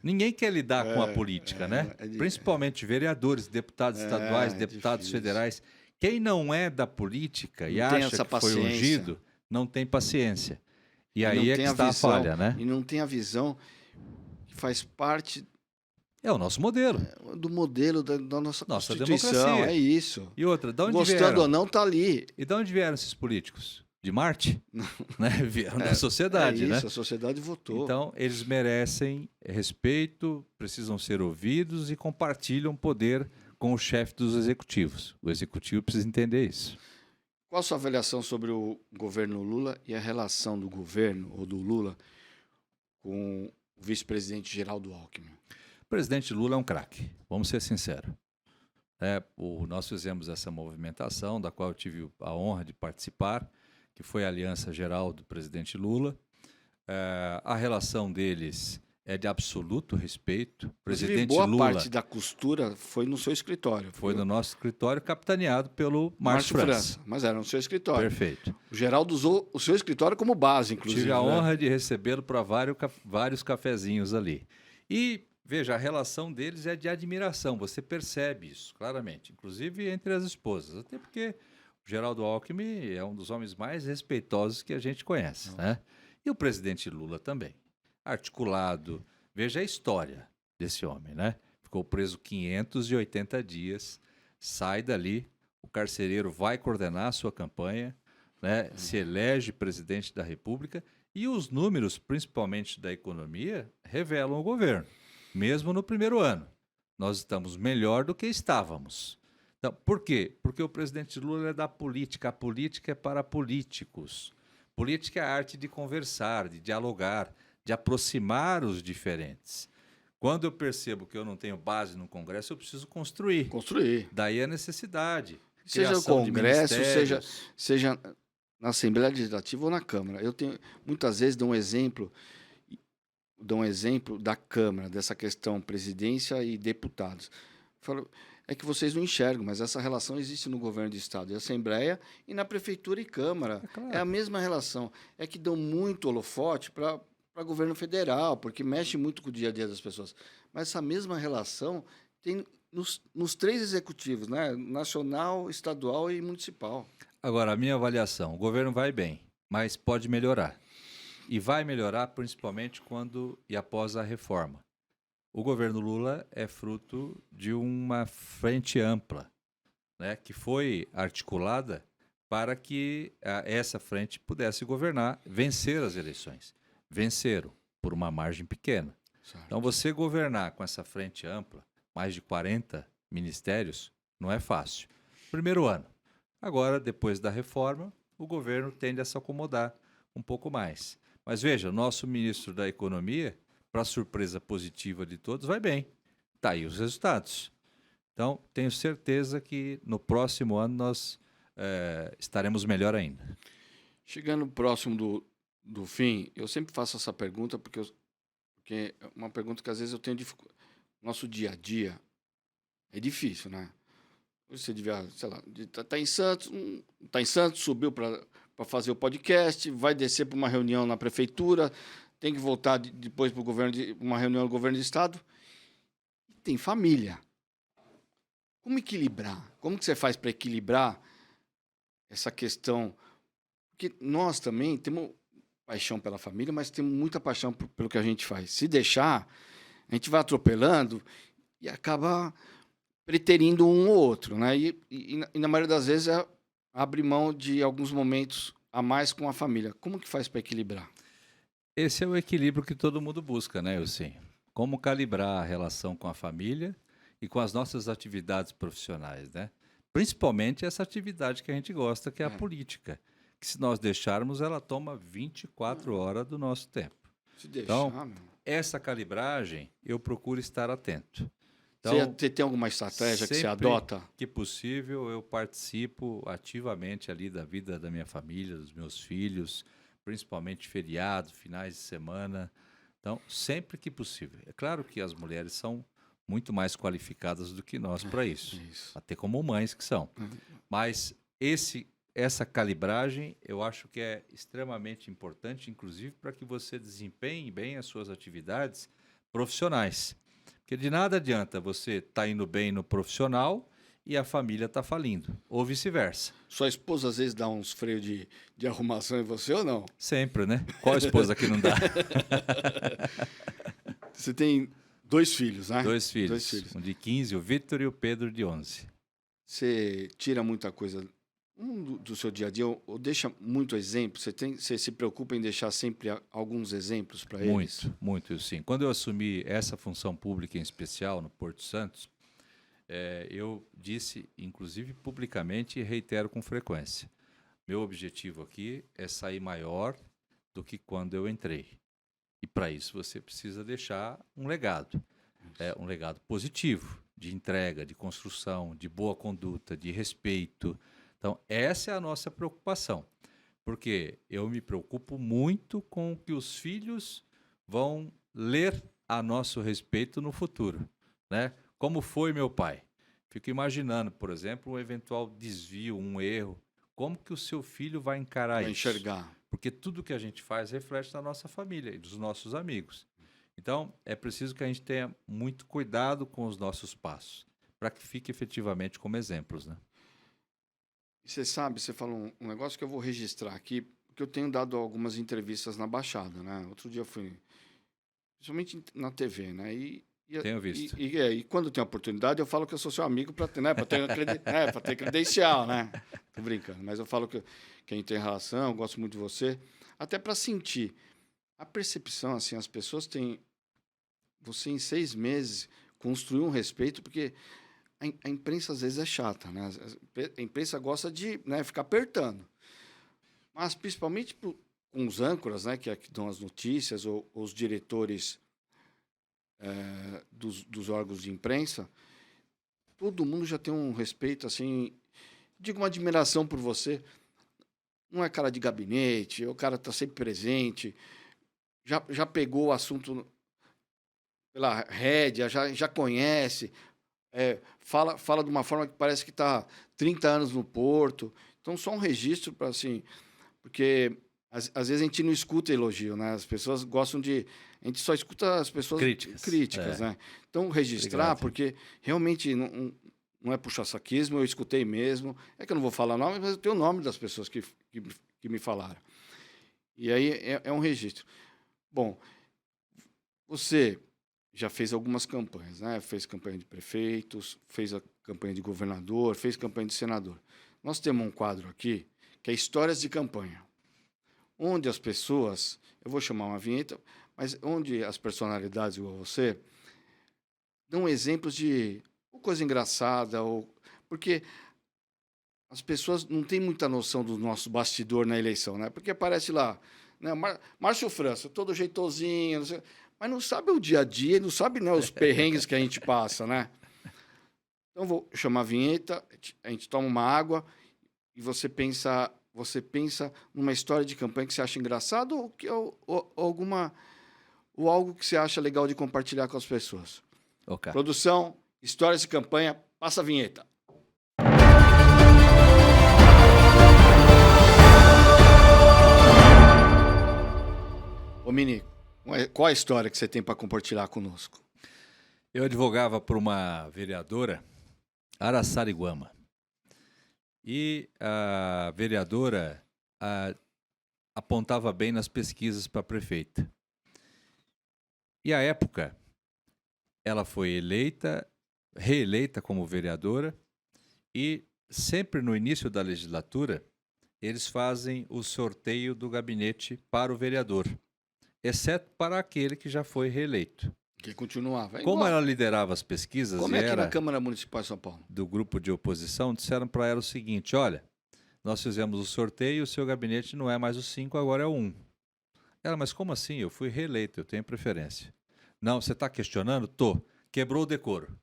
ninguém quer lidar com a política, né? Principalmente vereadores, deputados estaduais, deputados federais. Quem não é da política e acha que foi ungido, não tem paciência. E aí é que está a falha, né? E não tem a visão que faz parte... É o nosso modelo. Do modelo da nossa Constituição, democracia. É isso. E outra, de onde gostando vieram? Ou não, tá ali. E de onde vieram esses políticos? De Marte? Né? Vieram da sociedade, isso, né? A sociedade votou. Então, eles merecem respeito, precisam ser ouvidos e compartilham poder com o chefe dos executivos. O executivo precisa entender isso. Qual a sua avaliação sobre o governo Lula e a relação do governo ou do Lula com o vice-presidente Geraldo Alckmin? O presidente Lula é um craque, vamos ser sinceros. Nós fizemos essa movimentação, da qual eu tive a honra de participar, que foi a Aliança Geral do presidente Lula. A relação deles é de absoluto respeito. O presidente boa Lula, parte da costura foi no seu escritório. Foi no nosso escritório, capitaneado pelo Márcio França. Mas era no seu escritório. Perfeito. O Geraldo usou o seu escritório como base, inclusive. Tive a honra de recebê-lo para vários cafezinhos ali. E, veja, a relação deles é de admiração. Você percebe isso, claramente. Inclusive entre as esposas. Até porque o Geraldo Alckmin é um dos homens mais respeitosos que a gente conhece, né? E o presidente Lula também. Articulado. Veja a história desse homem, né? Ficou preso 580 dias, sai dali, o carcereiro vai coordenar a sua campanha, né? Se elege presidente da República e os números, principalmente da economia, revelam o governo. Mesmo no primeiro ano, nós estamos melhor do que estávamos. Então, por quê? Porque o presidente Lula é da política. A política é para políticos. Política é a arte de conversar, de dialogar, de aproximar os diferentes. Quando eu percebo que eu não tenho base no Congresso, eu preciso construir. Daí a necessidade. Seja no Congresso, seja na Assembleia Legislativa ou na Câmara. Eu muitas vezes dou um exemplo da Câmara, dessa questão presidência e deputados. Falo, é que vocês não enxergam, mas essa relação existe no governo do Estado e Assembleia e na Prefeitura e Câmara. Claro. É a mesma relação. É que dão muito holofote para governo federal, porque mexe muito com o dia a dia das pessoas. Mas essa mesma relação tem nos três executivos, né? Nacional, estadual e municipal. Agora, a minha avaliação, o governo vai bem, mas pode melhorar. E vai melhorar principalmente quando e após a reforma. O governo Lula é fruto de uma frente ampla, né, que foi articulada para que essa frente pudesse governar, vencer as eleições. Venceram por uma margem pequena. Certo. Então, você governar com essa frente ampla, mais de 40 ministérios, não é fácil. Primeiro ano. Agora, depois da reforma, o governo tende a se acomodar um pouco mais. Mas veja, o nosso ministro da Economia, para surpresa positiva de todos, vai bem. Está aí os resultados. Então, tenho certeza que no próximo ano nós estaremos melhor ainda. Chegando próximo do fim, eu sempre faço essa pergunta porque é uma pergunta que às vezes eu tenho dificuldade. Nosso dia a dia é difícil, né? Você devia, sei lá, tá em Santos, subiu para fazer o podcast, vai descer para uma reunião na prefeitura, tem que voltar depois para uma reunião do governo do estado. E tem família. Como equilibrar? Como que você faz para equilibrar essa questão? Porque nós também temos paixão pela família, mas temos muita paixão pelo que a gente faz. Se deixar, a gente vai atropelando e acaba preterindo um ou outro, né? E na maioria das vezes abre mão de alguns momentos a mais com a família. Como que faz para equilibrar? Esse é o equilíbrio que todo mundo busca, né, Elcim? Como calibrar a relação com a família e com as nossas atividades profissionais, né? Principalmente essa atividade que a gente gosta, que é a política. Que se nós deixarmos, ela toma 24 horas do nosso tempo. Se deixar, então, essa calibragem, eu procuro estar atento. Então, você tem alguma estratégia que você adota? Que possível, eu participo ativamente ali da vida da minha família, dos meus filhos, principalmente feriados, finais de semana. Então, sempre que possível. É claro que as mulheres são muito mais qualificadas do que nós para isso. Até como mães que são. Mas essa calibragem, eu acho que é extremamente importante, inclusive para que você desempenhe bem as suas atividades profissionais. Porque de nada adianta você estar indo bem no profissional e a família está falindo, ou vice-versa. Sua esposa às vezes dá uns freios de arrumação em você ou não? Sempre, né? Qual esposa que não dá? Você tem 2 filhos, né? 2 filhos. Um de 15, o Vitor, e o Pedro, de 11. Você tira muita coisa do seu dia a dia, ou deixa muito exemplo? Você se preocupa em deixar sempre alguns exemplos para eles? Muito, sim. Quando eu assumi essa função pública em especial no Porto Santos, eu disse, inclusive publicamente, e reitero com frequência, meu objetivo aqui é sair maior do que quando eu entrei. E para isso você precisa deixar um legado. Um legado positivo, de entrega, de construção, de boa conduta, de respeito. Então, essa é a nossa preocupação, porque eu me preocupo muito com o que os filhos vão ler a nosso respeito no futuro, né? Como foi meu pai? Fico imaginando, por exemplo, um eventual desvio, um erro. Como que o seu filho vai encarar isso? Enxergar. Porque tudo que a gente faz reflete na nossa família e dos nossos amigos. Então, é preciso que a gente tenha muito cuidado com os nossos passos, para que fique efetivamente como exemplos, né? Você sabe, você falou um negócio que eu vou registrar aqui, porque eu tenho dado algumas entrevistas na Baixada, né? Outro dia eu fui, principalmente na TV, né? Tenho visto. E quando tem oportunidade, eu falo que eu sou seu amigo para ter, né? Para ter credencial, né? Tô brincando, mas eu falo que a gente tem relação, eu gosto muito de você, até para sentir. A percepção, assim, as pessoas têm... Você, em 6 meses, construiu um respeito, porque... A imprensa às vezes é chata, né? A imprensa gosta de, né, ficar apertando. Mas principalmente com os âncoras, né, que dão as notícias, ou os diretores dos órgãos de imprensa, todo mundo já tem um respeito, assim, digo, uma admiração por você. Não é cara de gabinete, o cara está sempre presente, já pegou o assunto pela rédea, já conhece... fala de uma forma que parece que está 30 anos no Porto. Então, só um registro para, assim... Porque, às vezes, a gente não escuta elogio, né? As pessoas gostam de... A gente só escuta as pessoas críticas, né? Então, registrar, obrigado, porque realmente não é puxa-saquismo, eu escutei mesmo. É que eu não vou falar nome, mas eu tenho o nome das pessoas que me falaram. E aí, é um registro. Bom, você... já fez algumas campanhas, né? Fez campanha de prefeitos, fez a campanha de governador, fez campanha de senador. Nós temos um quadro aqui que é Histórias de Campanha, onde as pessoas, eu vou chamar uma vinheta, mas onde as personalidades igual você dão exemplos de coisa engraçada, porque as pessoas não têm muita noção do nosso bastidor na eleição, né? Porque aparece lá, né? Márcio França, todo jeitosinho, não sei, mas não sabe o dia a dia, não sabe, né, os perrengues que a gente passa, né? Então, vou chamar a vinheta, a gente toma uma água e você pensa, você pensa numa história de campanha que você acha engraçado ou algo que você acha legal de compartilhar com as pessoas? Ok. Produção, histórias de campanha, passa a vinheta. Ô, Mini, qual a história que você tem para compartilhar conosco? Eu advogava para uma vereadora, Araçariguama. E a vereadora apontava bem nas pesquisas para prefeita. E à época, ela foi reeleita como vereadora, e sempre no início da legislatura, eles fazem o sorteio do gabinete para o vereador, exceto para aquele que já foi reeleito. Que continuava. Como ela liderava as pesquisas Como e é aqui era na Câmara Municipal de São Paulo? do grupo de oposição, disseram para ela o seguinte: olha, nós fizemos o sorteio, o seu gabinete não é mais o 5, agora é o 1. Ela, mas como assim? Eu fui reeleito, eu tenho preferência. Não, você está questionando? Tô. Quebrou o decoro.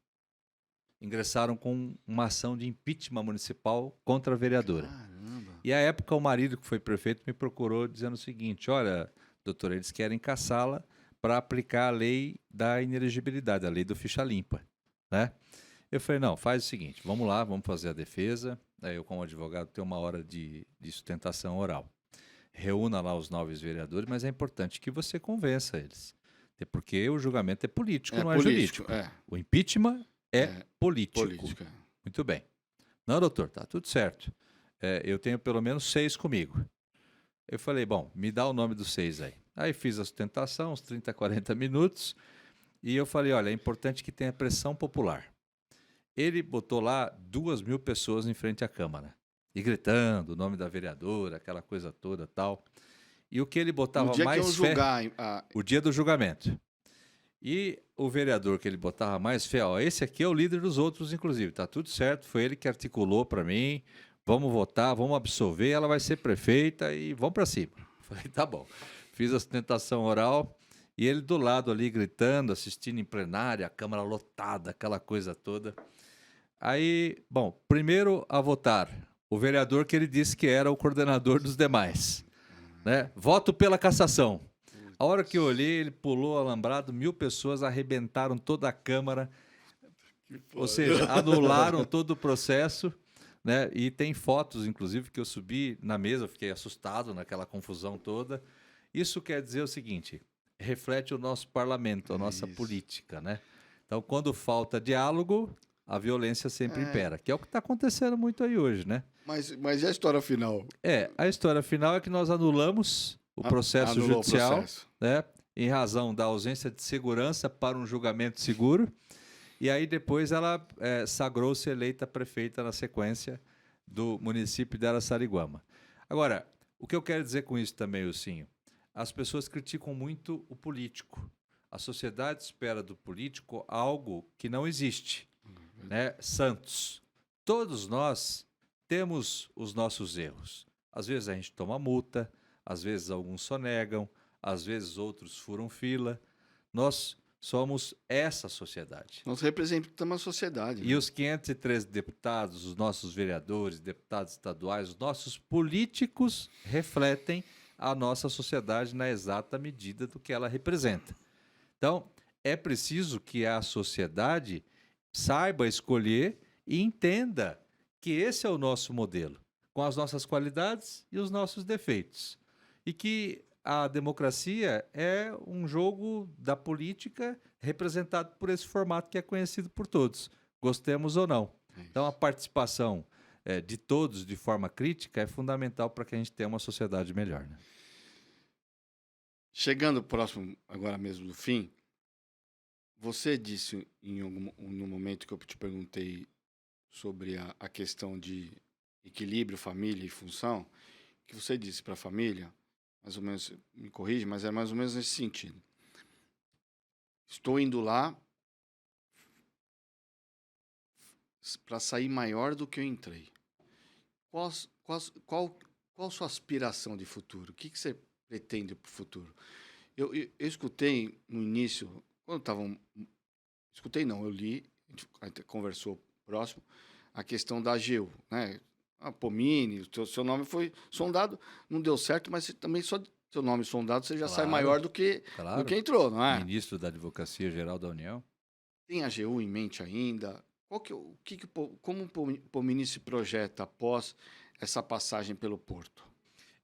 Ingressaram com uma ação de impeachment municipal contra a vereadora. Caramba. E à época o marido, que foi prefeito, me procurou dizendo o seguinte: olha, doutor, eles querem caçá-la para aplicar a lei da inelegibilidade, a lei do ficha limpa, né? Eu falei, não, faz o seguinte, vamos lá, vamos fazer a defesa. Aí eu, como advogado, tenho uma hora de sustentação oral. Reúna lá os 9 vereadores, mas é importante que você convença eles. Até porque o julgamento é político, não é jurídico. O impeachment é político. Muito bem. Não, doutor, tá tudo certo. Eu tenho pelo menos 6 comigo. Eu falei, bom, me dá o nome dos 6 aí. Aí fiz a sustentação, uns 30, 40 minutos, e eu falei, olha, é importante que tenha pressão popular. Ele botou lá 2.000 pessoas em frente à Câmara, e gritando o nome da vereadora, aquela coisa toda tal. E o que ele botava no dia mais que fé... julgar, o dia do julgamento. E o vereador que ele botava mais fé, ó, esse aqui é o líder dos outros, inclusive, tá tudo certo, foi ele que articulou para mim, vamos votar, vamos absolver, ela vai ser prefeita e vamos para cima. Falei, tá bom. Fiz a sustentação oral e ele do lado ali gritando, assistindo em plenária, a Câmara lotada, aquela coisa toda. Aí, bom, primeiro a votar, o vereador que ele disse que era o coordenador dos demais, né? Voto pela cassação. A hora que eu olhei, ele pulou alambrado, 1.000 pessoas arrebentaram toda a Câmara, ou seja, anularam todo o processo, né? E tem fotos, inclusive, que eu subi na mesa, eu fiquei assustado naquela confusão toda. Isso quer dizer o seguinte, reflete o nosso parlamento, a nossa política, né? Então, quando falta diálogo, a violência sempre impera, que é o que está acontecendo muito aí hoje, né? Mas e a história final? A história final é que nós anulamos o processo judicial, né, em razão da ausência de segurança para um julgamento seguro, e aí depois ela sagrou-se eleita prefeita na sequência do município de Araçariguama. Agora, o que eu quero dizer com isso também, Ilcinho, as pessoas criticam muito o político. A sociedade espera do político algo que não existe, né? Santos. Todos nós temos os nossos erros. Às vezes a gente toma multa, às vezes alguns sonegam, às vezes outros furam fila. Nós somos essa sociedade. Nós representamos a sociedade. E os 513 deputados, os nossos vereadores, deputados estaduais, os nossos políticos refletem a nossa sociedade na exata medida do que ela representa. Então, é preciso que a sociedade saiba escolher e entenda que esse é o nosso modelo, com as nossas qualidades e os nossos defeitos. E que a democracia é um jogo da política representado por esse formato que é conhecido por todos, gostemos ou não. Então, a participação de todos de forma crítica é fundamental para que a gente tenha uma sociedade melhor, né? Chegando próximo, agora mesmo, do fim, você disse no momento que eu te perguntei sobre a questão de equilíbrio, família e função, que você disse para a família, mais ou menos, me corrige, mas é mais ou menos nesse sentido. Estou indo lá para sair maior do que eu entrei. Qual a sua aspiração de futuro? O que você pretende para o futuro? Eu escutei no início, quando estavam... Escutei não, eu li, a gente conversou próximo, a questão da AGU, né? Pomini, o seu nome foi sondado, não deu certo, mas também só de seu nome sondado você já sai Claro, maior do que entrou, não é? Ministro da Advocacia Geral da União. Tem a AGU em mente ainda? Como o Pomini se projeta após essa passagem pelo Porto?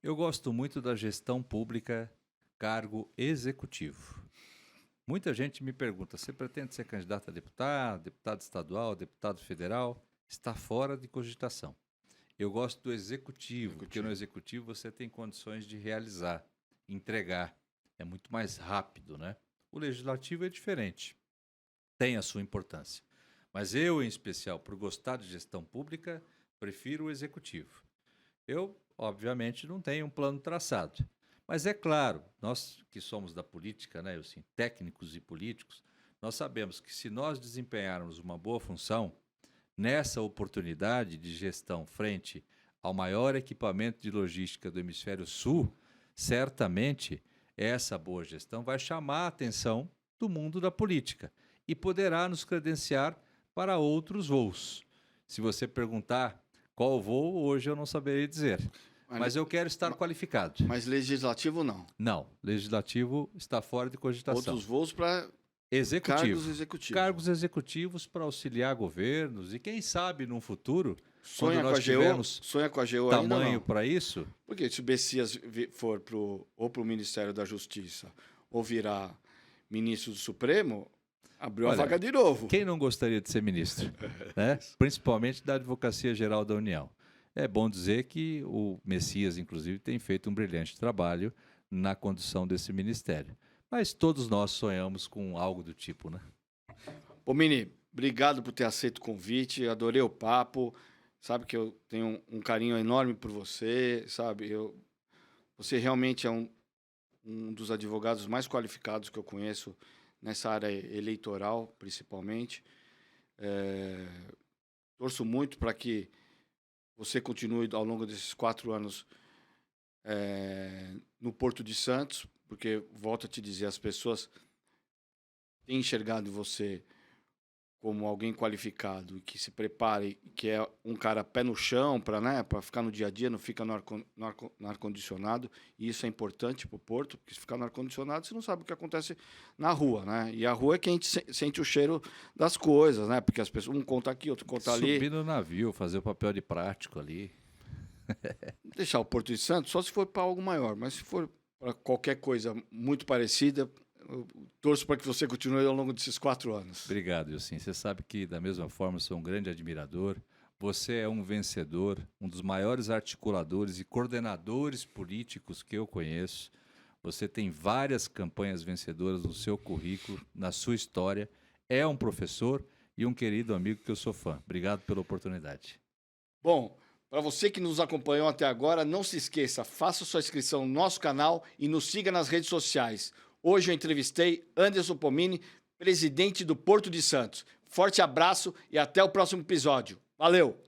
Eu gosto muito da gestão pública, cargo executivo. Muita gente me pergunta, você pretende ser candidato a deputado, deputado estadual, deputado federal? Está fora de cogitação. Eu gosto do executivo, porque no executivo você tem condições de realizar, entregar. É muito mais rápido, né? O legislativo é diferente, tem a sua importância. Mas eu, em especial, por gostar de gestão pública, prefiro o executivo. Eu, obviamente, não tenho um plano traçado. Mas é claro, nós que somos da política, né, assim, técnicos e políticos, nós sabemos que se nós desempenharmos uma boa função, nessa oportunidade de gestão frente ao maior equipamento de logística do Hemisfério Sul, certamente essa boa gestão vai chamar a atenção do mundo da política e poderá nos credenciar para outros voos. Se você perguntar qual voo, hoje eu não saberia dizer. Mas eu quero estar qualificado. Mas legislativo não? Não, legislativo está fora de cogitação. Outros voos para cargos executivos. Cargos executivos para auxiliar governos e quem sabe num futuro, sonha quando nós tivermos com a AGU tamanho para isso. Porque se o Bessias for ou para o Ministério da Justiça ou virar ministro do Supremo, abriu a vaga de novo. Quem não gostaria de ser ministro? Né? Principalmente da Advocacia Geral da União. É bom dizer que o Messias, inclusive, tem feito um brilhante trabalho na condução desse ministério. Mas todos nós sonhamos com algo do tipo, né? Pomini, obrigado por ter aceito o convite, adorei o papo, sabe que eu tenho um carinho enorme por você, sabe? Você realmente é um dos advogados mais qualificados que eu conheço nessa área eleitoral, principalmente. Torço muito para que você continue ao longo desses 4 anos no Porto de Santos, porque, volto a te dizer, as pessoas têm enxergado você como alguém qualificado e que se prepare, que é um cara pé no chão para, né, para ficar no dia a dia, não fica no ar-condicionado, e isso é importante para o Porto, porque se ficar no ar-condicionado, você não sabe o que acontece na rua, né? E a rua é que a gente sente o cheiro das coisas, né? Porque as pessoas, um conta aqui, outro conta ali. Subir no navio, fazer o papel de prático ali. Deixar o Porto de Santos só se for para algo maior, mas se for para qualquer coisa muito parecida, eu torço para que você continue ao longo desses 4 anos. Obrigado, Ilcim. Você sabe que, da mesma forma, sou um grande admirador. Você é um vencedor, um dos maiores articuladores e coordenadores políticos que eu conheço. Você tem várias campanhas vencedoras no seu currículo, na sua história. É um professor e um querido amigo que eu sou fã. Obrigado pela oportunidade. Bom, para você que nos acompanhou até agora, não se esqueça, faça sua inscrição no nosso canal e nos siga nas redes sociais. Hoje eu entrevistei Anderson Pomini, presidente do Porto de Santos. Forte abraço e até o próximo episódio. Valeu!